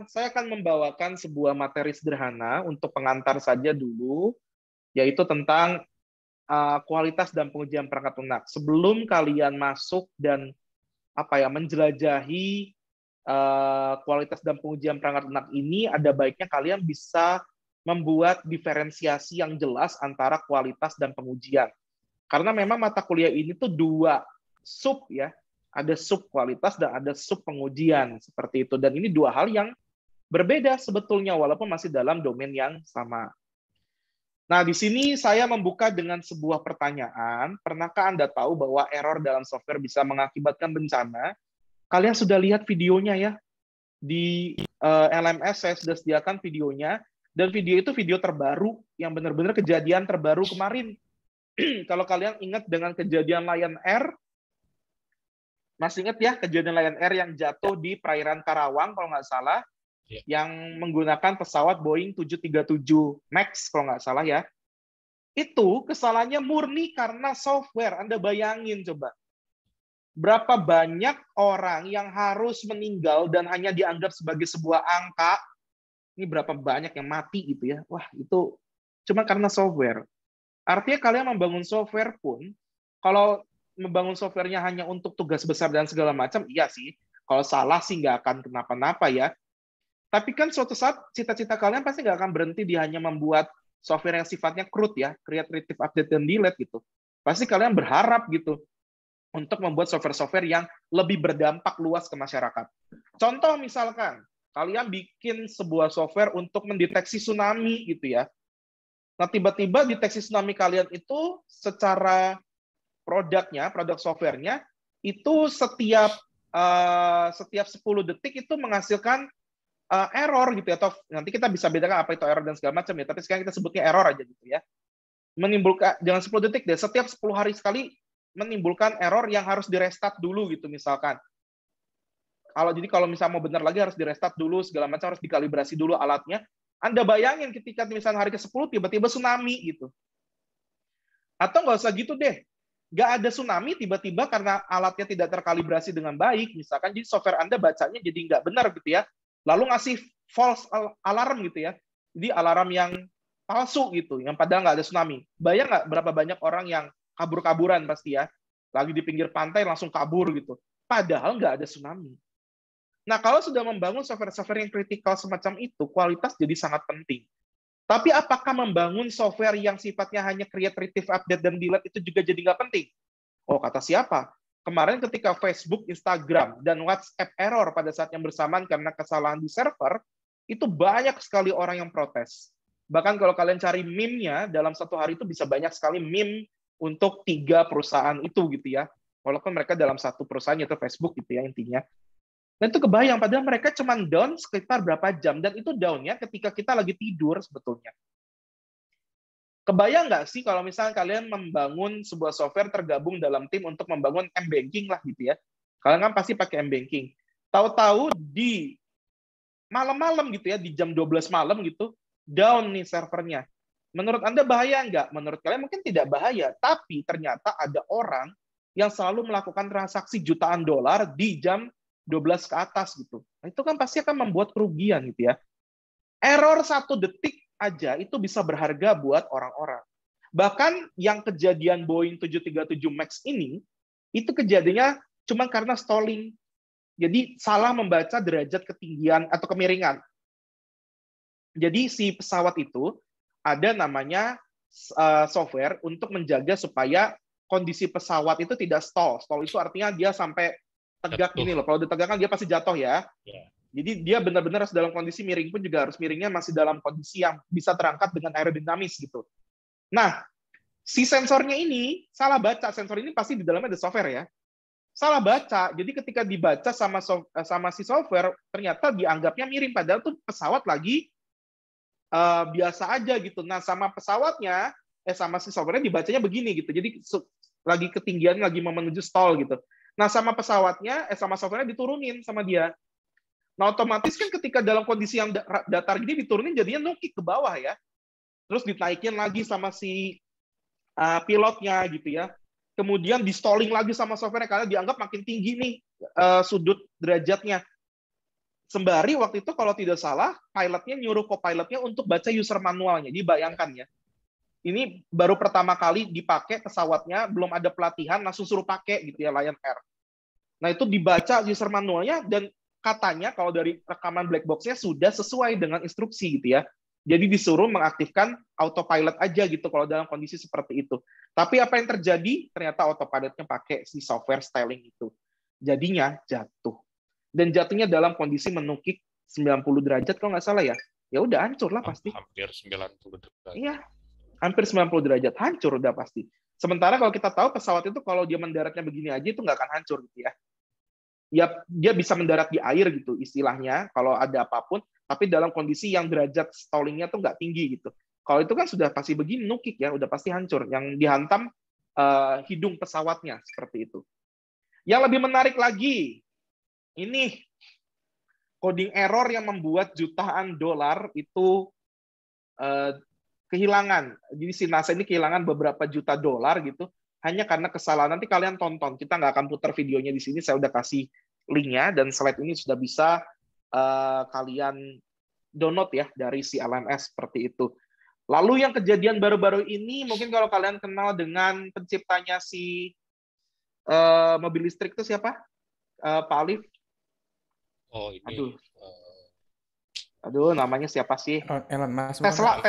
Speaker 1: Saya akan membawakan sebuah materi sederhana untuk pengantar saja dulu, yaitu tentang kualitas dan pengujian perangkat lunak. Sebelum kalian masuk dan menjelajahi kualitas dan pengujian perangkat lunak ini, ada baiknya kalian bisa membuat diferensiasi yang jelas antara kualitas dan pengujian. Karena memang mata kuliah ini tuh dua sub ya, ada sub kualitas dan ada sub pengujian seperti itu. Dan ini dua hal yang berbeda sebetulnya walaupun masih dalam domain yang sama. Nah, di sini saya membuka dengan sebuah pertanyaan. Pernahkah Anda tahu bahwa error dalam software bisa mengakibatkan bencana? Kalian sudah lihat videonya ya? Di LMS saya sudah sediakan videonya. Dan video itu video terbaru, yang benar-benar kejadian terbaru kemarin. Kalau kalian ingat dengan kejadian Lion Air, masih ingat ya kejadian Lion Air yang jatuh di perairan Karawang, kalau nggak salah, yang menggunakan pesawat Boeing 737 MAX, kalau nggak salah ya. Itu kesalahannya murni karena software. Anda bayangin coba. Berapa banyak orang yang harus meninggal dan hanya dianggap sebagai sebuah angka. Ini berapa banyak yang mati gitu ya. Wah, itu cuma karena software. Artinya kalian membangun software pun, kalau membangun softwarenya hanya untuk tugas besar dan segala macam, iya sih. Kalau salah sih nggak akan kenapa-napa ya. Tapi kan suatu saat cita-cita kalian pasti nggak akan berhenti di hanya membuat software yang sifatnya crude ya, create, retrieve, update, dan delete gitu. Pasti kalian berharap gitu untuk membuat software-software yang lebih berdampak luas ke masyarakat. Contoh misalkan, kalian bikin sebuah software untuk mendeteksi tsunami gitu ya. Nah, tiba-tiba deteksi tsunami kalian itu secara produk softwarenya itu setiap 10 detik itu menghasilkan error gitu ya. Atau nanti kita bisa bedakan apa itu error dan segala macam ya. Tapi sekarang kita sebutnya error aja gitu ya. Menimbulkan jangan 10 detik deh, setiap 10 hari sekali menimbulkan error yang harus di-restart dulu gitu misalkan. Kalau misalnya mau benar lagi harus di-restart dulu, segala macam harus dikalibrasi dulu alatnya. Anda bayangin ketika misalnya hari ke-10 tiba-tiba tsunami gitu. Atau nggak usah gitu deh. Nggak ada tsunami tiba-tiba karena alatnya tidak terkalibrasi dengan baik. Misalkan jadi software Anda bacanya jadi nggak benar gitu ya. Lalu ngasih false alarm gitu ya. Jadi alarm yang palsu gitu, yang padahal nggak ada tsunami. Bayang nggak berapa banyak orang yang kabur-kaburan pasti ya. Lagi di pinggir pantai langsung kabur gitu. Padahal nggak ada tsunami. Nah, kalau sudah membangun software-software yang kritikal semacam itu, kualitas jadi sangat penting. Tapi apakah membangun software yang sifatnya hanya create, retrieve, update, dan delete itu juga jadi nggak penting? Oh, kata siapa? Kemarin ketika Facebook, Instagram, dan WhatsApp error pada saat yang bersamaan karena kesalahan di server, itu banyak sekali orang yang protes. Bahkan kalau kalian cari meme-nya, dalam satu hari itu bisa banyak sekali meme untuk 3 perusahaan itu gitu ya. Walaupun mereka dalam satu perusahaan, yaitu Facebook gitu ya intinya. Nah itu kebayang, padahal mereka cuma down sekitar berapa jam, dan itu down-nya ketika kita lagi tidur sebetulnya. Kebayang nggak sih kalau misalnya kalian membangun sebuah software tergabung dalam tim untuk membangun M-Banking lah gitu ya. Kalian kan pasti pakai M-Banking. Tahu-tahu di malam-malam gitu ya, di jam 12 malam gitu, down nih servernya. Menurut Anda bahaya nggak? Menurut kalian mungkin tidak bahaya, tapi ternyata ada orang yang selalu melakukan transaksi jutaan dolar di jam 12 ke atas gitu. Nah, itu kan pasti akan membuat kerugian gitu ya. Error 1 detik aja itu bisa berharga buat orang-orang. Bahkan yang kejadian Boeing 737 MAX ini, itu kejadiannya cuma karena stalling. Jadi salah membaca derajat ketinggian atau kemiringan. Jadi si pesawat itu ada namanya software untuk menjaga supaya kondisi pesawat itu tidak stall. Stall itu artinya dia sampai tegak gini loh. Kalau ditegakkan dia pasti jatuh ya. Jadi dia benar-benar harus dalam kondisi miring pun juga harus miringnya masih dalam kondisi yang bisa terangkat dengan aerodinamis gitu. Nah, si sensornya ini salah baca. Sensor ini pasti di dalamnya ada software ya. salah baca. Jadi ketika dibaca sama si software, ternyata dianggapnya miring, padahal tuh pesawat lagi biasa aja gitu. Nah, sama pesawatnya, sama si software dibacanya begini gitu. Jadi lagi ketinggian, lagi mau menuju stall gitu. Nah, sama pesawatnya, sama software diturunin sama dia. Nah, otomatis kan ketika dalam kondisi yang datar gini diturunin, jadinya nukik ke bawah ya. Terus dinaikin lagi sama si pilotnya gitu ya. Kemudian di stalling lagi sama software karena dianggap makin tinggi nih sudut derajatnya. Sembari waktu itu kalau tidak salah, pilotnya nyuruh co-pilotnya untuk baca user manualnya. Jadi bayangkan ya, ini baru pertama kali dipakai pesawatnya, belum ada pelatihan, langsung suruh pakai gitu ya Lion Air. Nah itu dibaca user manualnya dan katanya kalau dari rekaman black box-nya sudah sesuai dengan instruksi gitu ya. Jadi disuruh mengaktifkan autopilot aja gitu kalau dalam kondisi seperti itu. Tapi apa yang terjadi? Ternyata autopilotnya pakai si software styling itu. Jadinya jatuh. Dan jatuhnya dalam kondisi menukik 90 derajat kalau nggak salah ya. Ya udah hancur lah pasti.
Speaker 2: Hampir 90 derajat.
Speaker 1: Iya, hampir 90 derajat hancur udah pasti. Sementara kalau kita tahu pesawat itu kalau dia mendaratnya begini aja itu nggak akan hancur gitu ya. Ya dia bisa mendarat di air gitu istilahnya kalau ada apapun, tapi dalam kondisi yang derajat stallingnya tuh nggak tinggi gitu. Kalau itu kan sudah pasti begini nukik ya, udah pasti hancur. Yang dihantam hidung pesawatnya seperti itu. Yang lebih menarik lagi, ini coding error yang membuat jutaan dolar itu kehilangan. Jadi si NASA ini kehilangan beberapa juta dolar gitu hanya karena kesalahan. Nanti kalian tonton, kita nggak akan putar videonya di sini, saya udah kasih linknya dan slide ini sudah bisa kalian download ya dari si LMS seperti itu. Lalu yang kejadian baru-baru ini, mungkin kalau kalian kenal dengan penciptanya si mobil listrik itu siapa? Pak Alif?
Speaker 2: Oh ini.
Speaker 1: Aduh, namanya siapa sih?
Speaker 4: Elon Musk.
Speaker 1: Tesla.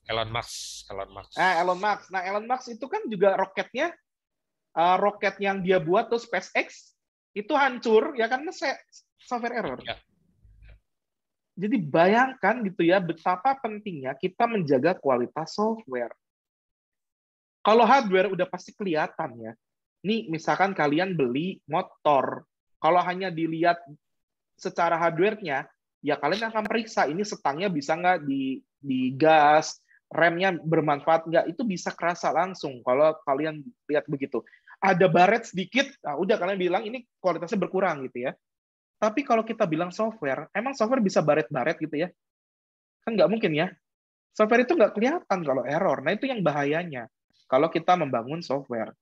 Speaker 2: Elon Musk.
Speaker 1: Elon Musk. Nah, Elon Musk itu kan juga roketnya, roket yang dia buat tuh SpaceX itu hancur ya karena software error. Ya. Jadi bayangkan gitu ya betapa pentingnya kita menjaga kualitas software. Kalau hardware udah pasti kelihatan ya. Nih misalkan kalian beli motor, kalau hanya dilihat secara hardware-nya, ya kalian akan periksa ini setangnya bisa nggak digas, remnya bermanfaat nggak, itu bisa kerasa langsung kalau kalian lihat begitu. Ada baret sedikit, nah udah kalian bilang ini kualitasnya berkurang gitu ya. Tapi kalau kita bilang software, emang software bisa baret-baret gitu ya? Kan nggak mungkin ya. Software itu nggak kelihatan kalau error. Nah itu yang bahayanya kalau kita membangun software.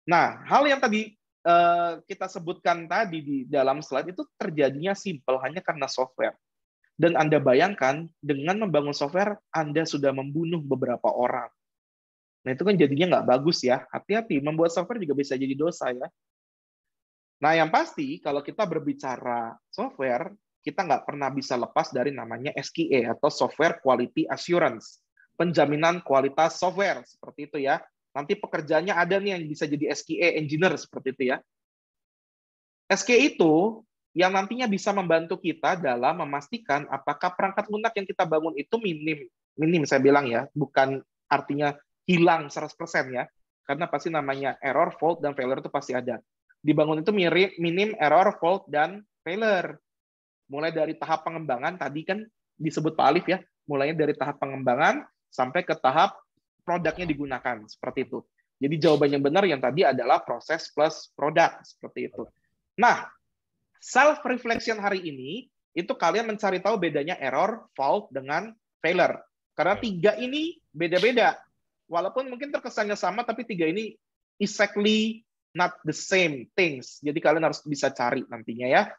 Speaker 1: Nah, hal yang tadi kita sebutkan tadi di dalam slide itu terjadinya simpel hanya karena software. Dan Anda bayangkan, dengan membangun software, Anda sudah membunuh beberapa orang. Nah, itu kan jadinya nggak bagus ya. Hati-hati, membuat software juga bisa jadi dosa ya. Nah, yang pasti, kalau kita berbicara software, kita nggak pernah bisa lepas dari namanya SQA, atau Software Quality Assurance. Penjaminan kualitas software, seperti itu ya. Nanti pekerjaannya ada nih yang bisa jadi SQA engineer seperti itu ya. SQA itu yang nantinya bisa membantu kita dalam memastikan apakah perangkat lunak yang kita bangun itu minim saya bilang ya, bukan artinya hilang 100% ya. Karena pasti namanya error, fault, dan failure itu pasti ada. Dibangun itu minim error, fault, dan failure. Mulai dari tahap pengembangan, tadi kan disebut Pak Alif ya, mulainya dari tahap pengembangan sampai ke tahap produknya digunakan, seperti itu. Jadi jawaban yang benar yang tadi adalah proses plus produk, seperti itu. Nah, self-reflection hari ini, itu kalian mencari tahu bedanya error, fault, dengan failure. Karena tiga ini beda-beda. Walaupun mungkin terkesannya sama, tapi tiga ini exactly not the same things. Jadi kalian harus bisa cari nantinya ya,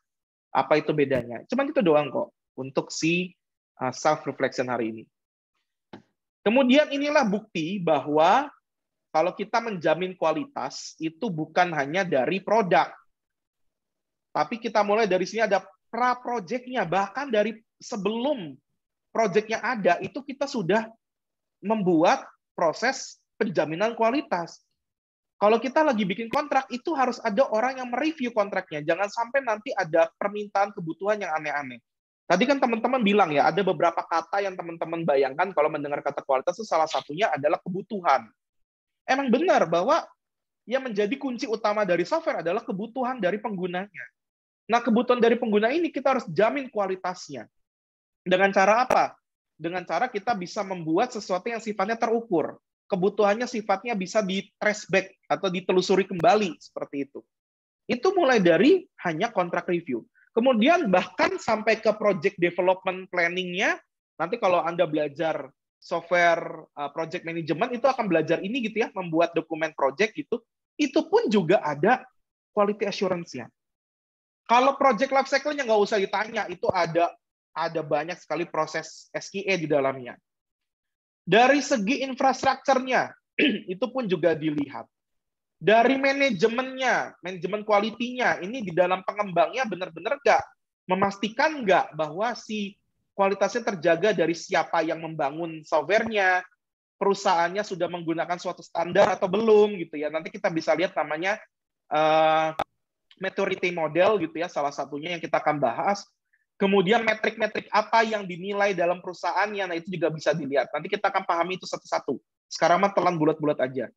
Speaker 1: apa itu bedanya. Cuma itu doang kok, untuk si self-reflection hari ini. Kemudian inilah bukti bahwa kalau kita menjamin kualitas itu bukan hanya dari produk. Tapi kita mulai dari sini ada pra-projectnya. Bahkan dari sebelum projectnya ada, itu kita sudah membuat proses penjaminan kualitas. Kalau kita lagi bikin kontrak, itu harus ada orang yang mereview kontraknya. Jangan sampai nanti ada permintaan kebutuhan yang aneh-aneh. Tadi kan teman-teman bilang ya, ada beberapa kata yang teman-teman bayangkan kalau mendengar kata kualitas itu salah satunya adalah kebutuhan. Emang benar bahwa yang menjadi kunci utama dari software adalah kebutuhan dari penggunanya. Nah, kebutuhan dari pengguna ini kita harus jamin kualitasnya. Dengan cara apa? Dengan cara kita bisa membuat sesuatu yang sifatnya terukur. Kebutuhannya sifatnya bisa di trace back atau ditelusuri kembali, seperti itu. Itu mulai dari hanya kontrak review. Kemudian bahkan sampai ke project development planning-nya, nanti kalau Anda belajar software project management, itu akan belajar ini gitu ya, membuat dokumen project gitu, itu pun juga ada quality assurance-nya. Kalau project life cycle-nya nggak usah ditanya, itu ada banyak sekali proses SQE di dalamnya. Dari segi infrastrukturnya, itu pun juga dilihat. Dari manajemennya, manajemen quality-nya, ini di dalam pengembangnya benar-benar nggak memastikan nggak bahwa si kualitasnya terjaga dari siapa yang membangun software-nya, perusahaannya sudah menggunakan suatu standar atau belum gitu ya. Nanti kita bisa lihat namanya maturity model gitu ya, salah satunya yang kita akan bahas. Kemudian metrik-metrik apa yang dinilai dalam perusahaannya, nah itu juga bisa dilihat. Nanti kita akan pahami itu satu-satu. Sekarang mah telan bulat-bulat aja.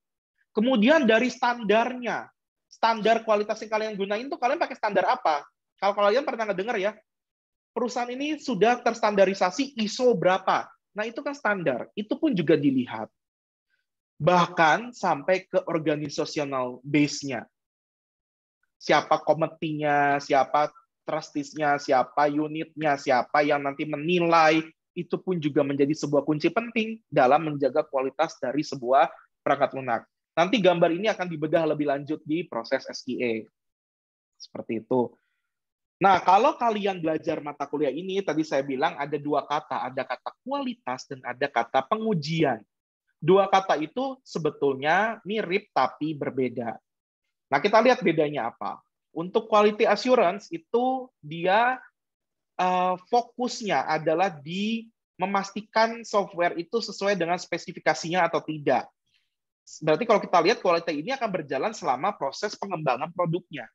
Speaker 1: Kemudian dari standarnya, standar kualitas yang kalian gunain tuh kalian pakai standar apa? Kalau kalian pernah ngedengar ya, perusahaan ini sudah terstandarisasi ISO berapa. Nah, itu kan standar. Itu pun juga dilihat. Bahkan sampai ke organizational base-nya. Siapa komitinya, siapa trustees-nya, siapa unitnya, siapa yang nanti menilai, itu pun juga menjadi sebuah kunci penting dalam menjaga kualitas dari sebuah perangkat lunak. Nanti gambar ini akan dibedah lebih lanjut di proses SQE. Seperti itu. Nah, kalau kalian belajar mata kuliah ini, tadi saya bilang ada dua kata. Ada kata kualitas dan ada kata pengujian. Dua kata itu sebetulnya mirip tapi berbeda. Nah, kita lihat bedanya apa. Untuk quality assurance itu dia fokusnya adalah di memastikan software itu sesuai dengan spesifikasinya atau tidak. Berarti kalau kita lihat quality ini akan berjalan selama proses pengembangan produknya.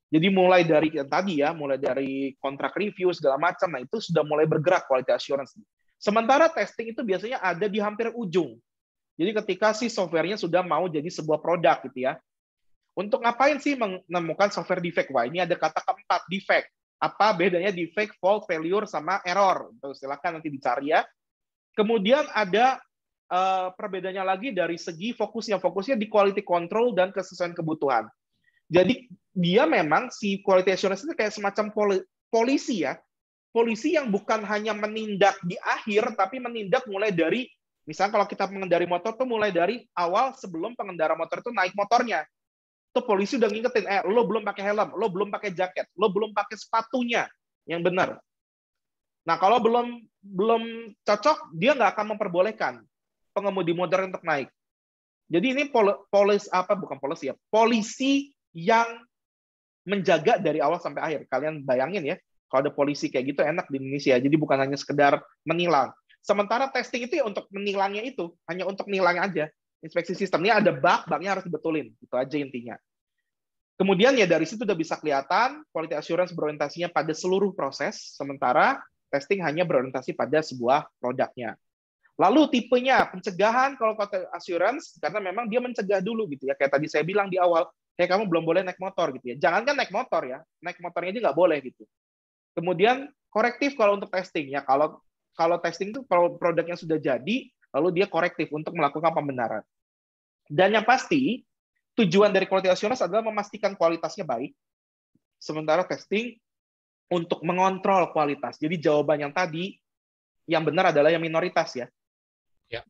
Speaker 1: Jadi mulai dari yang tadi ya, mulai dari kontrak review segala macam, nah itu sudah mulai bergerak quality assurance. Sementara testing itu biasanya ada di hampir ujung. Jadi ketika si softwarenya sudah mau jadi sebuah produk gitu ya. Untuk ngapain sih menemukan software defect? Wah, ini ada kata keempat, defect. Apa bedanya defect, fault, failure, sama error? Silakan nanti dicari ya. Kemudian ada perbedaannya lagi dari segi fokusnya. Fokusnya di quality control dan kesesuaian kebutuhan. Jadi dia memang si quality assurance itu kayak semacam polisi ya. Polisi yang bukan hanya menindak di akhir, tapi menindak mulai dari, misalnya kalau kita mengendari motor tuh mulai dari awal sebelum pengendara motor itu naik motornya. Tuh polisi udah ngingetin, lo belum pakai helm, lo belum pakai jaket, lo belum pakai sepatunya yang benar. Nah, kalau belum cocok, dia nggak akan memperbolehkan pengemudi motor untuk naik. Jadi ini polisi yang menjaga dari awal sampai akhir. Kalian bayangin ya, kalau ada polisi kayak gitu enak di Indonesia. Jadi bukan hanya sekedar menilang. Sementara testing itu ya untuk menilangnya itu, hanya untuk nilang aja. Inspeksi sistemnya ada bug-nya harus dibetulin. Itu aja intinya. Kemudian ya dari situ udah bisa kelihatan quality assurance berorientasinya pada seluruh proses, sementara testing hanya berorientasi pada sebuah produknya. Lalu tipenya pencegahan kalau quality assurance karena memang dia mencegah dulu gitu ya. Kayak tadi saya bilang di awal, kayak kamu belum boleh naik motor gitu ya. Jangankan naik motor ya, naik motornya aja nggak boleh gitu. Kemudian korektif kalau untuk testing ya. Kalau testing itu kalau produknya sudah jadi, lalu dia korektif untuk melakukan pembenaran. Dan yang pasti tujuan dari quality assurance adalah memastikan kualitasnya baik. Sementara testing untuk mengontrol kualitas. Jadi jawaban yang tadi yang benar adalah yang minoritas ya.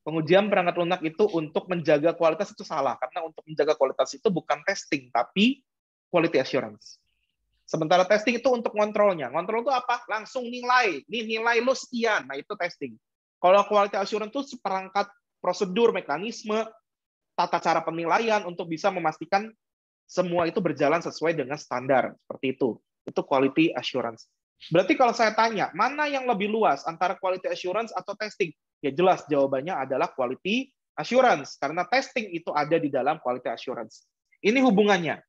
Speaker 1: Pengujian perangkat lunak itu untuk menjaga kualitas itu salah, karena untuk menjaga kualitas itu bukan testing, tapi quality assurance. Sementara testing itu untuk ngontrolnya. Ngontrol itu apa? Langsung nilai. Ini nilai lu sekian. Nah, itu testing. Kalau quality assurance itu seperangkat prosedur, mekanisme, tata cara penilaian untuk bisa memastikan semua itu berjalan sesuai dengan standar. Seperti itu. Itu quality assurance. Berarti kalau saya tanya, mana yang lebih luas antara quality assurance atau testing? Ya jelas jawabannya adalah quality assurance, karena testing itu ada di dalam quality assurance. Ini hubungannya.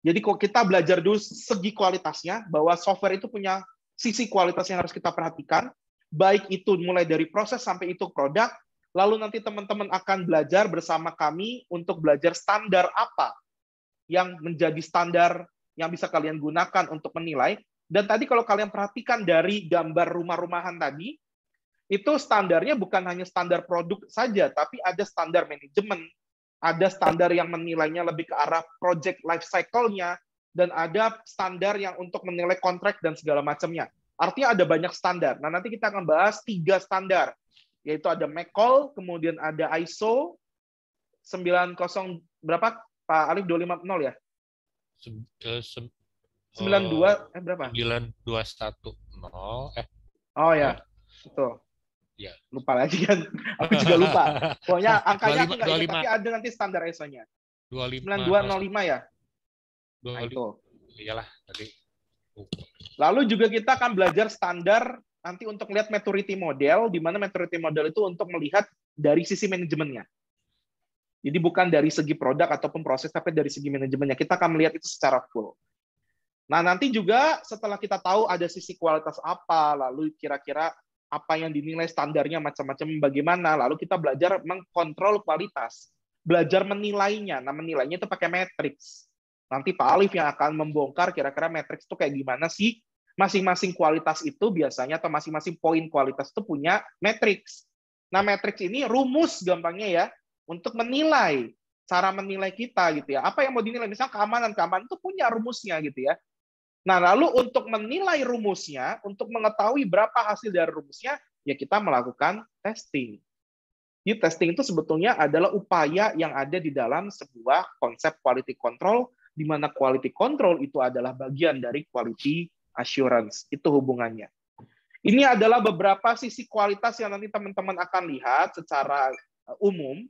Speaker 1: Jadi kalau kita belajar dulu segi kualitasnya, bahwa software itu punya sisi kualitas yang harus kita perhatikan, baik itu mulai dari proses sampai itu produk, Lalu nanti teman-teman akan belajar bersama kami untuk belajar standar apa yang menjadi standar yang bisa kalian gunakan untuk menilai. Dan tadi kalau kalian perhatikan dari gambar rumah-rumahan tadi, itu standarnya bukan hanya standar produk saja, tapi ada standar manajemen, ada standar yang menilainya lebih ke arah project life cycle-nya, dan ada standar yang untuk menilai kontrak dan segala macamnya. Artinya ada banyak standar. Nah, nanti kita akan bahas 3 standar, yaitu ada MECOL, kemudian ada ISO 90 berapa Pak Alif 250 ya? 92 berapa?
Speaker 2: 9210
Speaker 1: Oh ya, betul.
Speaker 2: Ya.
Speaker 1: Lupa lagi kan. Aku juga lupa. Pokoknya angkanya aku nggak ingat, tapi ada nanti standar ISO-nya. 9205 ya? Nah, itu.
Speaker 2: Iyalah tadi.
Speaker 1: Lalu juga kita akan belajar standar nanti untuk melihat maturity model, di mana maturity model itu untuk melihat dari sisi manajemennya. Jadi bukan dari segi produk ataupun proses, tapi dari segi manajemennya. Kita akan melihat itu secara full. Nah, nanti juga setelah kita tahu ada sisi kualitas apa, lalu kira-kira apa yang dinilai standarnya macam-macam bagaimana, lalu kita belajar mengkontrol kualitas. Belajar menilainya. Nah, menilainya itu pakai matriks. Nanti Pak Alif yang akan membongkar kira-kira matriks itu kayak gimana sih. Masing-masing kualitas itu biasanya, atau masing-masing poin kualitas itu punya matriks. Nah, matriks ini rumus gampangnya ya, untuk menilai, cara menilai kita gitu ya. Apa yang mau dinilai? Misalnya keamanan itu punya rumusnya gitu ya. Nah, lalu untuk menilai rumusnya, untuk mengetahui berapa hasil dari rumusnya, ya kita melakukan testing. Jadi testing itu sebetulnya adalah upaya yang ada di dalam sebuah konsep quality control, di mana quality control itu adalah bagian dari quality assurance. Itu hubungannya. Ini adalah beberapa sisi kualitas yang nanti teman-teman akan lihat secara umum.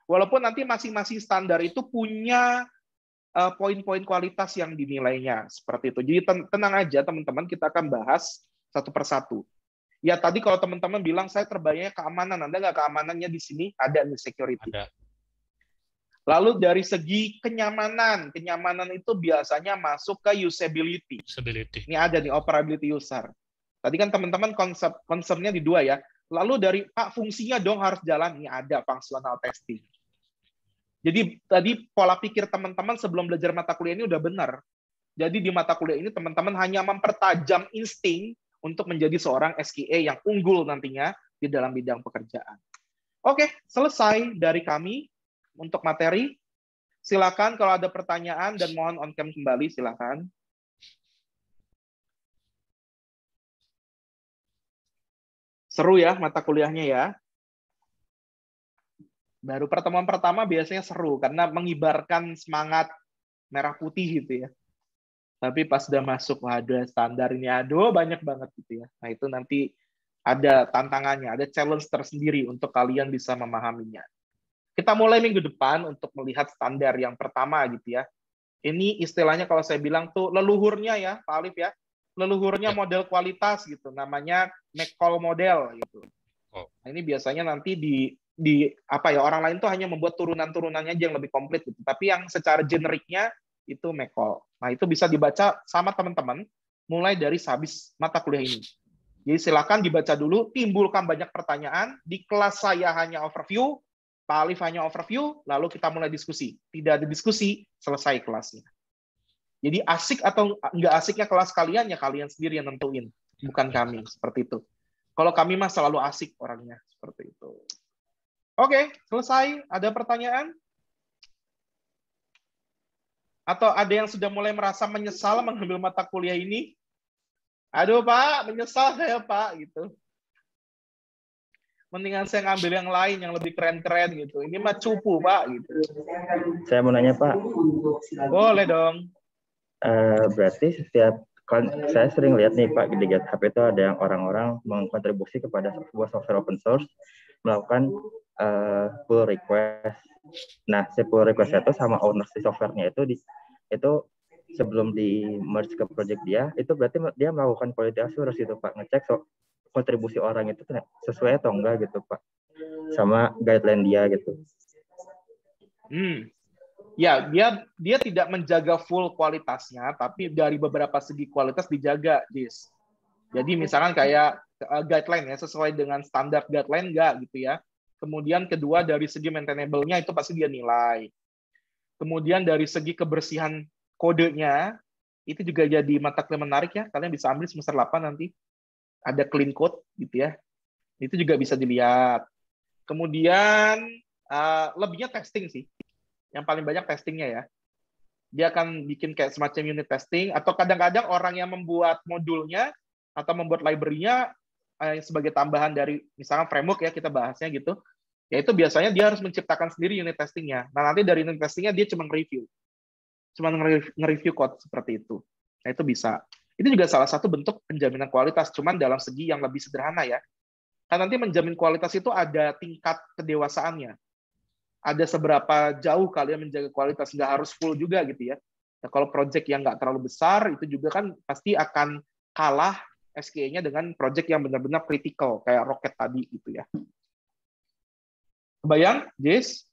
Speaker 1: Walaupun nanti masing-masing standar itu punya poin-poin kualitas yang dinilainya seperti itu. Jadi tenang aja teman-teman, kita akan bahas satu persatu. Ya tadi kalau teman-teman bilang saya terbayangnya keamanan, Anda nggak keamanannya di sini? Ada nih security.
Speaker 2: Ada.
Speaker 1: Lalu dari segi kenyamanan itu biasanya masuk ke usability. Ini ada nih operability user. Tadi kan teman-teman konsepnya di 2 ya. Lalu dari Pak fungsinya dong harus jalan, ini ada functional testing. Jadi tadi pola pikir teman-teman sebelum belajar mata kuliah ini udah benar. Jadi di mata kuliah ini teman-teman hanya mempertajam insting untuk menjadi seorang SQA yang unggul nantinya di dalam bidang pekerjaan. Oke, selesai dari kami untuk materi. Silakan kalau ada pertanyaan dan mohon on cam kembali, silakan. Seru ya mata kuliahnya ya. Baru pertemuan pertama biasanya seru karena mengibarkan semangat merah putih gitu ya. Tapi pas udah masuk, waduh standar ini aduh banyak banget gitu ya. Nah itu nanti ada tantangannya, ada challenge tersendiri untuk kalian bisa memahaminya. Kita mulai minggu depan untuk melihat standar yang pertama gitu ya. Ini istilahnya kalau saya bilang tuh leluhurnya ya Pak Alif ya. Leluhurnya model kualitas gitu, namanya MECOL model gitu. Nah, ini biasanya nanti di apa ya, orang lain tuh hanya membuat turunan-turunannya aja yang lebih komplit gitu. Tapi yang secara generiknya itu MECOL. Nah, itu bisa dibaca sama teman-teman mulai dari sehabis mata kuliah ini. Jadi silakan dibaca dulu, timbulkan banyak pertanyaan. Di kelas saya hanya overview, Pak Alif hanya overview, lalu kita mulai diskusi. Tidak ada diskusi, selesai kelasnya. Jadi asik atau enggak asiknya kelas kalian, ya kalian sendiri yang nentuin. Bukan kami, seperti itu. Kalau kami mah selalu asik orangnya, seperti itu. Oke, selesai. Ada pertanyaan? Atau ada yang sudah mulai merasa menyesal mengambil mata kuliah ini? Aduh Pak, menyesal saya Pak, gitu. Mendingan saya ngambil yang lain yang lebih keren-keren gitu. Ini mah cupu Pak, gitu.
Speaker 3: Saya mau nanya Pak.
Speaker 1: Boleh dong.
Speaker 3: Berarti saya sering lihat nih Pak, di GitHub itu ada yang orang-orang mengkontribusi kepada sebuah software open source melakukan pull request. Nah, si pull request itu sama owner si software-nya itu sebelum di merge ke project dia, itu berarti dia melakukan quality assurance itu Pak, ngecek kontribusi orang itu sesuai atau enggak gitu Pak, sama guideline dia gitu.
Speaker 1: Ya, dia tidak menjaga full kualitasnya, tapi dari beberapa segi kualitas dijaga, Jis. Jadi misalkan kayak guideline ya, sesuai dengan standar guideline enggak gitu ya. Kemudian kedua dari segi maintainable-nya itu pasti dia nilai. Kemudian dari segi kebersihan kodenya itu juga jadi mata kuliah menarik ya. Kalian bisa ambil semester 8 nanti. Ada clean code gitu ya. Itu juga bisa dilihat. Kemudian lebihnya testing sih. Yang paling banyak testingnya ya. Dia akan bikin kayak semacam unit testing, atau kadang-kadang orang yang membuat modulnya atau membuat library-nya sebagai tambahan dari misalnya framework ya, kita bahasnya gitu, yaitu biasanya dia harus menciptakan sendiri unit testingnya. Nah, nanti dari unit testingnya dia cuma nge-review code seperti itu. Nah, itu bisa. Itu juga salah satu bentuk penjaminan kualitas, cuman dalam segi yang lebih sederhana ya. Kan nanti menjamin kualitas itu ada tingkat kedewasaannya. Ada seberapa jauh kalian menjaga kualitas, nggak harus full juga gitu ya. Nah, kalau project yang nggak terlalu besar, itu juga kan pasti akan kalah SKA-nya dengan project yang benar-benar kritikal, kayak roket tadi gitu ya. Kebayang, Jis?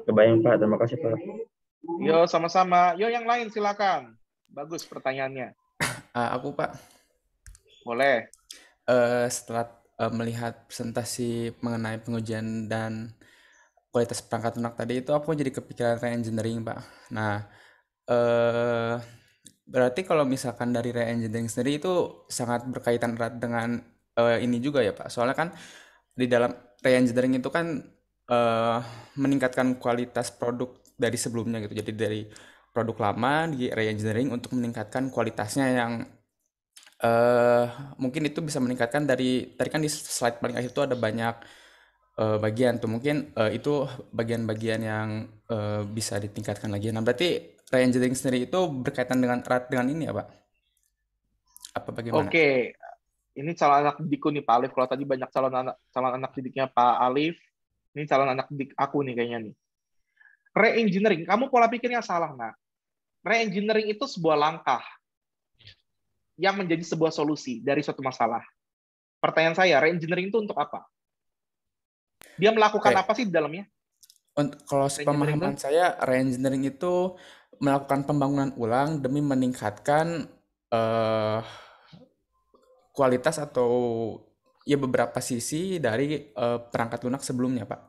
Speaker 3: Kebayang, Pak. Terima kasih, Pak.
Speaker 1: Yo, sama-sama. Yo, yang lain silakan. Bagus pertanyaannya.
Speaker 4: Aku, Pak.
Speaker 1: Boleh.
Speaker 4: Setelah melihat presentasi mengenai pengujian dan kualitas perangkat lunak tadi itu, aku jadi kepikiran re-engineering, Pak. Nah, berarti kalau misalkan dari re-engineering sendiri itu sangat berkaitan erat dengan ini juga ya, Pak. Soalnya kan di dalam re-engineering itu kan meningkatkan kualitas produk dari sebelumnya gitu. Jadi dari produk lama di re-engineering untuk meningkatkan kualitasnya yang mungkin itu bisa meningkatkan dari tadi kan di slide paling akhir itu ada banyak bagian tuh, mungkin itu bagian-bagian yang bisa ditingkatkan lagi. Nah, berarti re-engineering sendiri itu berkaitan dengan erat dengan ini ya, Pak? Apa bagaimana?
Speaker 1: Oke, ini calon anak didikku nih Pak Alif. Kalau tadi banyak calon anak didiknya Pak Alif, ini calon anak didik aku nih kayaknya nih. Re-engineering, kamu pola pikirnya salah, nak. Re-engineering itu sebuah langkah yang menjadi sebuah solusi dari suatu masalah. Pertanyaan saya, re-engineering itu untuk apa? Dia melakukan apa sih di dalamnya?
Speaker 4: Kalau sepemahaman saya, re-engineering itu melakukan pembangunan ulang demi meningkatkan kualitas atau ya beberapa sisi dari perangkat lunak sebelumnya, Pak.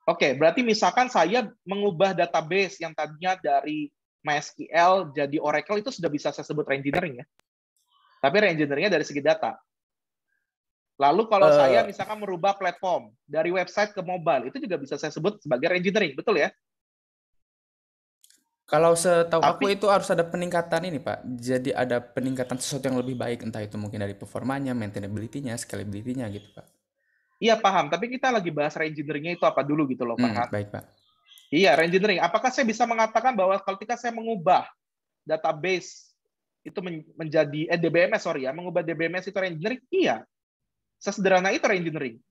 Speaker 1: Oke, berarti misalkan saya mengubah database yang tadinya dari MySQL jadi Oracle, itu sudah bisa saya sebut re-engineering ya. Tapi re-engineeringnya dari segi data. Lalu kalau saya misalkan merubah platform dari website ke mobile, itu juga bisa saya sebut sebagai re-engineering, betul ya?
Speaker 4: Kalau setahu aku itu harus ada peningkatan ini, Pak. Jadi ada peningkatan sesuatu yang lebih baik, entah itu mungkin dari performanya, maintainability-nya, scalability-nya gitu, Pak.
Speaker 1: Iya, paham. Tapi kita lagi bahas re-engineering-nya itu apa dulu gitu loh, Pak.
Speaker 4: Baik, Pak.
Speaker 1: Iya, re-engineering. Apakah saya bisa mengatakan bahwa ketika saya mengubah database itu menjadi DBMS, mengubah DBMS itu re-engineering? Iya. Sesederhana itu re-engineering.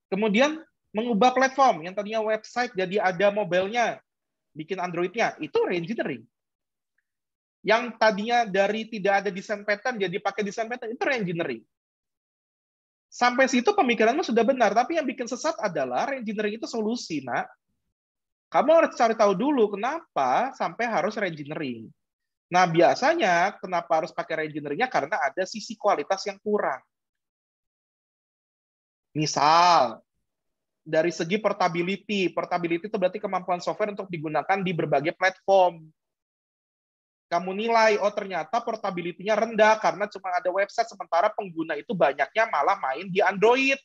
Speaker 1: Kemudian mengubah platform yang tadinya website jadi ada mobile-nya, bikin Android-nya, itu re-engineering. Yang tadinya dari tidak ada desain pattern jadi pakai desain pattern, itu re-engineering. Sampai situ pemikiranmu sudah benar, tapi yang bikin sesat adalah re-engineering itu solusi, nak. Kamu harus cari tahu dulu kenapa sampai harus re-engineering. Nah, biasanya kenapa harus pakai re-engineering-nya karena ada sisi kualitas yang kurang. Misal, dari segi portability itu berarti kemampuan software untuk digunakan di berbagai platform. Kamu nilai, oh ternyata portability-nya rendah karena cuma ada website, sementara pengguna itu banyaknya malah main di Android.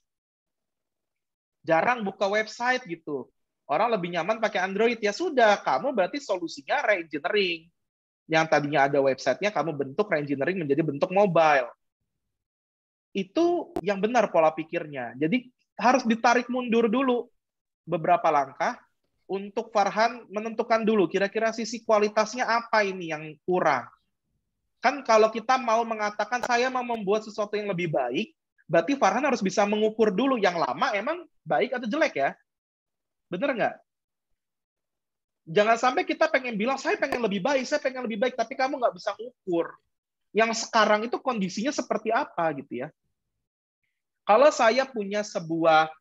Speaker 1: Jarang buka website gitu. Orang lebih nyaman pakai Android. Ya sudah, kamu berarti solusinya re-engineering. Yang tadinya ada website-nya, kamu bentuk re-engineering menjadi bentuk mobile. Itu yang benar pola pikirnya. Jadi harus ditarik mundur dulu beberapa langkah untuk Farhan menentukan dulu kira-kira sisi kualitasnya apa ini yang kurang. Kan kalau kita mau mengatakan saya mau membuat sesuatu yang lebih baik, berarti Farhan harus bisa mengukur dulu yang lama emang baik atau jelek ya. Bener nggak? Jangan sampai kita pengen bilang saya pengen lebih baik, tapi kamu nggak bisa mengukur. Yang sekarang itu kondisinya seperti apa gitu ya. Kalau saya punya sebuah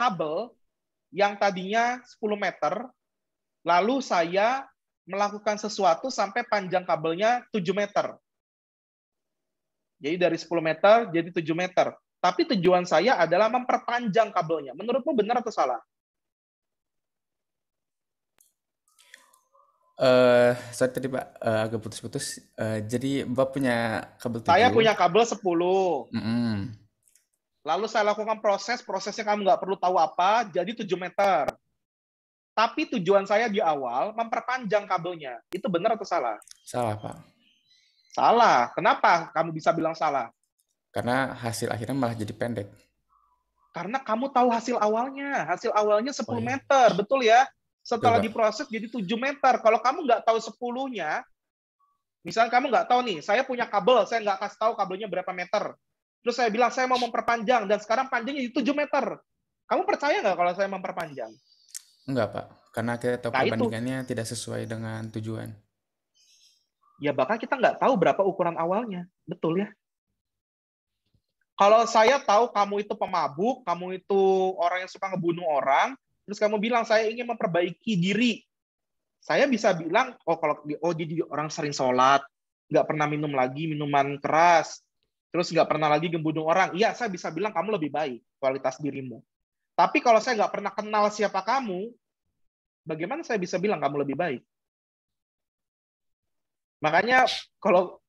Speaker 1: kabel yang tadinya 10 meter, lalu saya melakukan sesuatu sampai panjang kabelnya 7 meter. Jadi dari 10 meter jadi 7 meter. Tapi tujuan saya adalah memperpanjang kabelnya. Menurutmu benar atau salah?
Speaker 4: Sorry tadi Pak, agak putus-putus. Jadi Bapak punya kabel
Speaker 1: Saya
Speaker 4: 7.
Speaker 1: punya kabel 10.
Speaker 4: Mm-mm.
Speaker 1: Lalu saya lakukan prosesnya kamu nggak perlu tahu apa, jadi 7 meter. Tapi tujuan saya di awal memperpanjang kabelnya. Itu benar atau salah?
Speaker 4: Salah Pak.
Speaker 1: Salah. Kenapa kamu bisa bilang salah?
Speaker 4: Karena hasil akhirnya malah jadi pendek.
Speaker 1: Karena kamu tahu hasil awalnya. Hasil awalnya 10
Speaker 4: Oh, iya.
Speaker 1: meter, betul ya? Setelah
Speaker 4: Betul, Pak.
Speaker 1: diproses jadi 7 meter. Kalau kamu nggak tahu 10-nya, misalnya kamu nggak tahu nih, saya punya kabel, saya nggak kasih tahu kabelnya berapa meter. Terus saya bilang, saya mau memperpanjang, dan sekarang panjangnya jadi 7 meter. Kamu percaya nggak kalau saya memperpanjang?
Speaker 4: Enggak Pak, karena kita tahu
Speaker 1: Nah, itu.
Speaker 4: perbandingannya tidak sesuai dengan tujuan.
Speaker 1: Ya, bahkan kita nggak tahu berapa ukuran awalnya. Betul ya? Kalau saya tahu kamu itu pemabuk, kamu itu orang yang suka ngebunuh orang, terus kamu bilang, saya ingin memperbaiki diri. Saya bisa bilang, dia orang sering sholat, nggak pernah minum lagi minuman keras, terus nggak pernah lagi ngebunuh orang. Iya, saya bisa bilang kamu lebih baik kualitas dirimu. Tapi kalau saya nggak pernah kenal siapa kamu, bagaimana saya bisa bilang kamu lebih baik? Makanya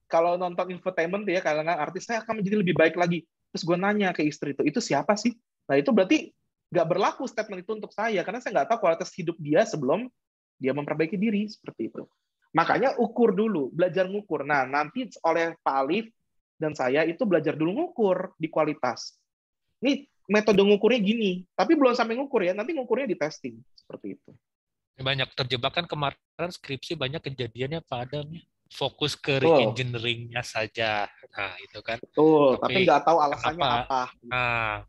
Speaker 1: kalau nonton infotainment ya, kalangan artis, saya akan menjadi lebih baik lagi. Terus gue nanya ke istri itu siapa sih? Nah itu berarti nggak berlaku statement itu untuk saya, karena saya nggak tahu kualitas hidup dia sebelum dia memperbaiki diri, seperti itu. Makanya ukur dulu, belajar ngukur. Nah nanti oleh Pak Alif dan saya itu belajar dulu ngukur di kualitas. Ini metode ngukurnya gini, tapi belum sampai ngukur ya, nanti ngukurnya di testing, seperti itu.
Speaker 2: Banyak terjebak kan kemarin skripsi banyak kejadiannya Pak Adam ya. Fokus ke
Speaker 1: Betul.
Speaker 2: re-engineering-nya saja. Nah, itu kan.
Speaker 1: Betul, tapi nggak tahu alasannya
Speaker 2: kenapa,
Speaker 1: apa.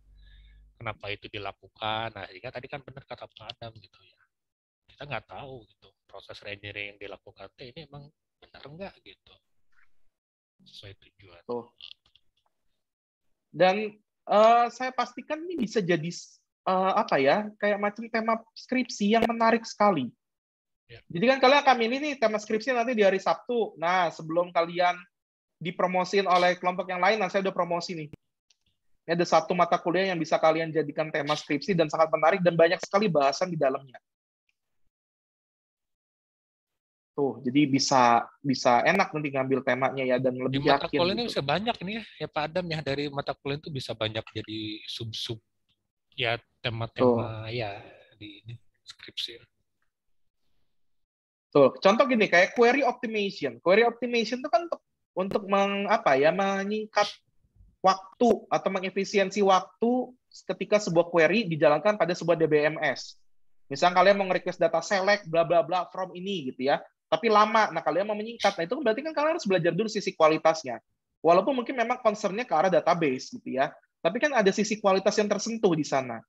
Speaker 2: Kenapa itu dilakukan? Nah, sehingga tadi kan benar kata Pak Adam gitu ya. Kita nggak tahu gitu. Proses re-engineering yang dilakukan ini emang benar nggak gitu. Sesuai tujuan.
Speaker 1: Tuh. Dan saya pastikan ini bisa jadi kayak macam tema skripsi yang menarik sekali. Ya. Jadi kan kalian akan milih nih tema skripsi nanti di hari Sabtu. Nah, sebelum kalian dipromosin oleh kelompok yang lain, nah saya udah promosi nih. Ini ada satu mata kuliah yang bisa kalian jadikan tema skripsi dan sangat menarik dan banyak sekali bahasan di dalamnya. Tuh, jadi bisa enak nanti ngambil temanya ya dan lebih
Speaker 2: di mata
Speaker 1: yakin.
Speaker 2: kuliah ini bisa banyak nih ya Pak Adam ya, dari mata kuliah itu bisa banyak jadi sub-sub ya tema-tema ya di skripsi.
Speaker 1: Tuh, contoh gini kayak query optimization. Query optimization itu kan untuk menyingkat waktu atau mengefisiensi waktu ketika sebuah query dijalankan pada sebuah DBMS. Misalnya kalian mau nge-request data select bla bla bla from ini gitu ya. Tapi lama. Nah, kalian mau menyingkat. Nah, itu berarti kan kalian harus belajar dulu sisi kualitasnya. Walaupun mungkin memang concern-nya ke arah database gitu ya. Tapi kan ada sisi kualitas yang tersentuh di sana.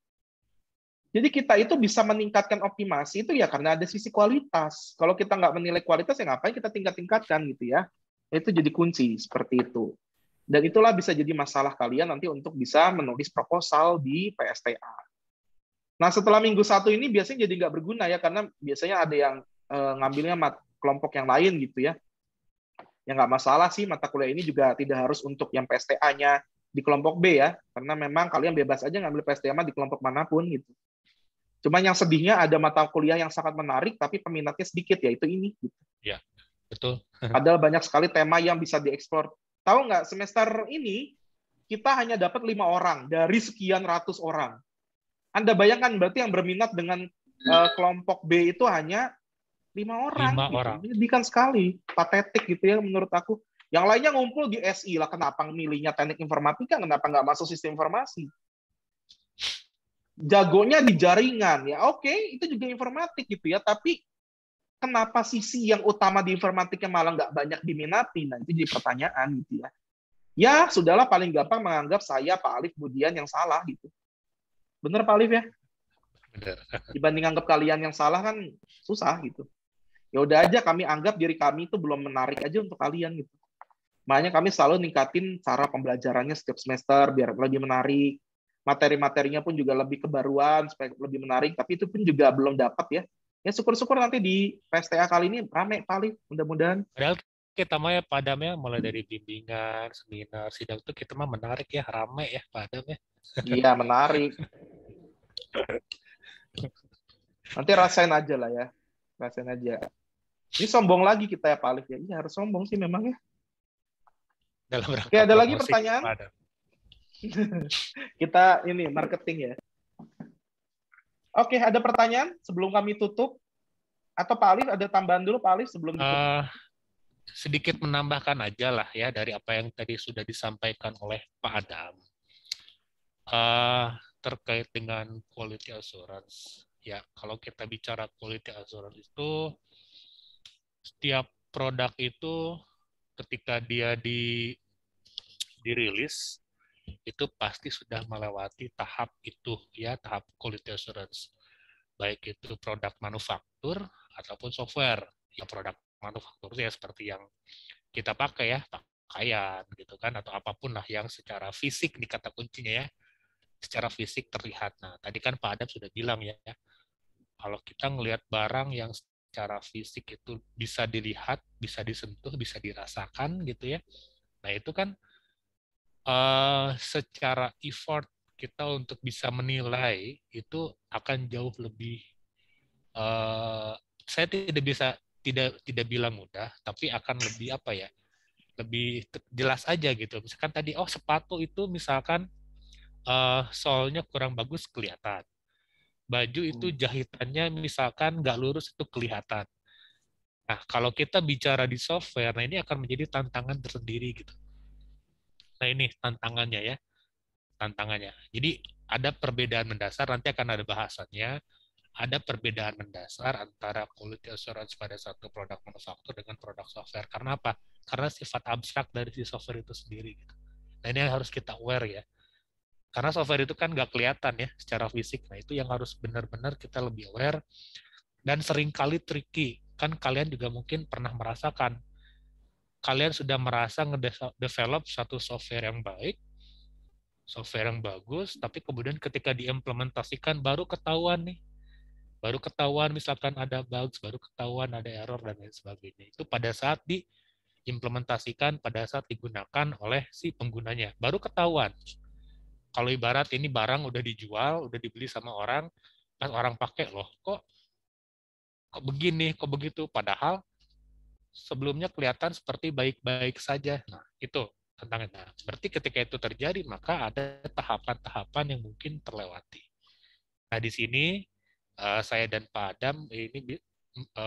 Speaker 1: Jadi kita itu bisa meningkatkan optimasi itu ya karena ada sisi kualitas. Kalau kita nggak menilai kualitas, ya ngapain kita tingkat-tingkatkan gitu ya. Itu jadi kunci seperti itu. Dan itulah bisa jadi masalah kalian nanti untuk bisa menulis proposal di PSTA. Nah setelah minggu 1 ini biasanya jadi nggak berguna ya, karena biasanya ada yang ngambilnya kelompok yang lain gitu ya. Ya nggak masalah sih, mata kuliah ini juga tidak harus untuk yang PSTA-nya di kelompok B ya, karena memang kalian bebas aja ngambil PSTA di kelompok manapun gitu. Cuman yang sedihnya ada mata kuliah yang sangat menarik, tapi peminatnya sedikit, yaitu ini. Gitu.
Speaker 2: Ya, betul.
Speaker 1: Padahal banyak sekali tema yang bisa dieksplor. Tahu nggak, semester ini kita hanya dapat 5 orang dari sekian ratus orang. Anda bayangkan berarti yang berminat dengan kelompok B itu hanya 5 orang.
Speaker 2: 5
Speaker 1: gitu.
Speaker 2: orang.
Speaker 1: Menyedihkan sekali, patetik gitu ya menurut aku. Yang lainnya ngumpul di SI lah, kenapa milihnya teknik informatika, kenapa nggak masuk sistem informasi? Jagonya di jaringan ya, oke, itu juga informatik gitu ya, tapi kenapa sisi yang utama di informatiknya malah nggak banyak diminati? Nah itu jadi pertanyaan gitu ya. Ya sudahlah, paling gampang menganggap saya Pak Alif Budian yang salah gitu. Bener Pak Alif ya?
Speaker 2: Bener.
Speaker 1: Dibanding anggap kalian yang salah kan susah gitu. Ya udah aja kami anggap diri kami itu belum menarik aja untuk kalian gitu. Makanya kami selalu ningkatin cara pembelajarannya setiap semester biar lebih menarik. Materi-materinya pun juga lebih kebaruan supaya lebih menarik, tapi itu pun juga belum dapat ya. Ya syukur-syukur nanti di PSTA kali ini rame Pak Alif, mudah-mudahan.
Speaker 2: Padahal kita mah ya Pak Adam ya, mulai dari bimbingan, seminar, sidang tuh kita mah menarik ya, rame ya Pak Adam ya.
Speaker 1: Iya, menarik. Nanti rasain aja lah ya. Rasain aja. Ini sombong lagi kita ya Pak Alif ya. Iya, harus sombong sih memang ya.
Speaker 2: Dalam rangka
Speaker 1: Oke, ada lagi
Speaker 2: promosi,
Speaker 1: pertanyaan?
Speaker 2: Pak Adam.
Speaker 1: Kita ini marketing ya. Oke, ada pertanyaan sebelum kami tutup? Atau Pak Alif ada tambahan dulu Pak Alif sebelum ditutup?
Speaker 2: Sedikit menambahkan aja lah ya dari apa yang tadi sudah disampaikan oleh Pak Adam. Terkait dengan quality assurance. Ya, kalau kita bicara quality assurance itu, setiap produk itu ketika dia dirilis, itu pasti sudah melewati tahap itu, ya, tahap quality assurance. Baik itu produk manufaktur ataupun software. Ya, produk manufaktur ya seperti yang kita pakai ya, pakaian gitu kan, atau apapun lah yang secara fisik, di kata kuncinya ya, secara fisik terlihat. Nah, tadi kan Pak Adam sudah bilang ya, kalau kita ngelihat barang yang secara fisik itu bisa dilihat, bisa disentuh, bisa dirasakan gitu ya. Nah, itu kan secara effort kita untuk bisa menilai itu akan jauh lebih, saya tidak bilang mudah, tapi akan lebih apa ya, lebih jelas aja gitu. Misalkan tadi, oh sepatu itu misalkan soalnya kurang bagus kelihatan. Baju itu jahitannya misalkan nggak lurus itu kelihatan. Nah, kalau kita bicara di software, nah ini akan menjadi tantangan tersendiri gitu. Nah, ini tantangannya ya. Tantangannya. Jadi ada perbedaan mendasar, nanti akan ada bahasannya. Ada perbedaan mendasar antara quality assurance pada satu produk manufaktur dengan produk software. Karena apa? Karena sifat abstrak dari si software itu sendiri. Gitu. Nah, ini yang harus kita aware ya. Karena software itu kan nggak kelihatan ya secara fisik. Nah, itu yang harus benar-benar kita lebih aware. Dan seringkali tricky. Kan kalian juga mungkin pernah merasakan. Kalian sudah merasa nge-develop satu software yang baik, software yang bagus, tapi kemudian ketika diimplementasikan baru ketahuan nih. Baru ketahuan misalkan ada bugs, baru ketahuan ada error, dan lain sebagainya. Itu pada saat diimplementasikan, pada saat digunakan oleh si penggunanya. Baru ketahuan. Kalau ibarat ini barang udah dijual, udah dibeli sama orang, pas orang pakai, loh kok begini, kok begitu, padahal sebelumnya kelihatan seperti baik-baik saja. Nah, itu tantangannya. Nah, berarti ketika itu terjadi, maka ada tahapan-tahapan yang mungkin terlewati. Nah, di sini saya dan Pak Adam ini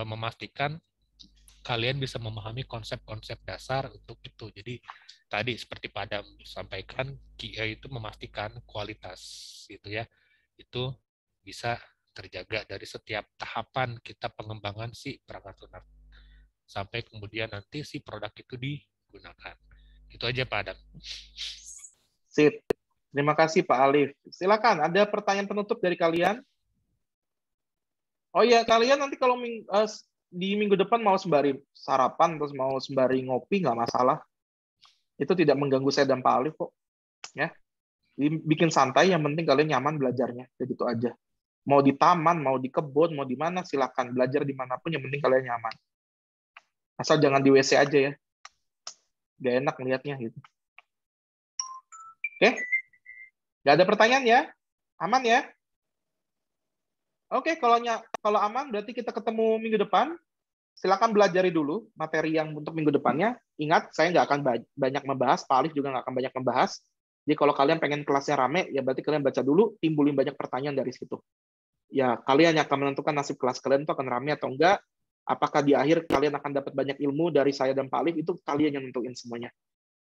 Speaker 2: memastikan kalian bisa memahami konsep-konsep dasar untuk itu. Jadi tadi seperti Pak Adam sampaikan, QA itu memastikan kualitas gitu ya. Itu bisa terjaga dari setiap tahapan kita pengembangan si perangkat lunak sampai kemudian nanti si produk itu digunakan. Itu aja Pak Adam.
Speaker 1: Sip. Terima kasih Pak Alif. Silakan, ada pertanyaan penutup dari kalian? Oh ya, kalian nanti kalau di minggu depan mau sembari sarapan, terus mau sembari ngopi, nggak masalah. Itu tidak mengganggu saya dan Pak Alif kok. Ya. Bikin santai, yang penting kalian nyaman belajarnya. Jadi itu aja. Mau di taman, mau di kebun, mau di mana, silakan. Belajar dimanapun, yang penting kalian nyaman. Asal jangan di WC aja ya. Gak enak ngeliatnya gitu. Oke? Gak ada pertanyaan ya? Aman ya? Oke, kalau aman berarti kita ketemu minggu depan. Silakan belajari dulu materi yang untuk minggu depannya. Ingat, saya nggak akan banyak membahas, Pak Alif juga nggak akan banyak membahas. Jadi kalau kalian pengen kelasnya rame, ya berarti kalian baca dulu, timbulin banyak pertanyaan dari situ. Ya, kalian yang akan menentukan nasib kelas kalian itu akan rame atau enggak. Apakah di akhir kalian akan dapat banyak ilmu dari saya dan Pak Alif, itu kalian yang nentuin semuanya.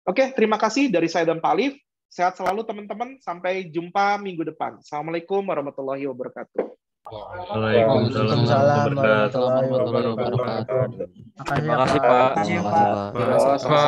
Speaker 1: Oke, terima kasih dari saya dan Pak Alif. Sehat selalu teman-teman, sampai jumpa minggu depan. Assalamualaikum warahmatullahi wabarakatuh.
Speaker 3: Waalaikumsalam warahmatullahi wabarakatuh.
Speaker 5: Terima kasih Pak.
Speaker 3: Terima kasih Pak.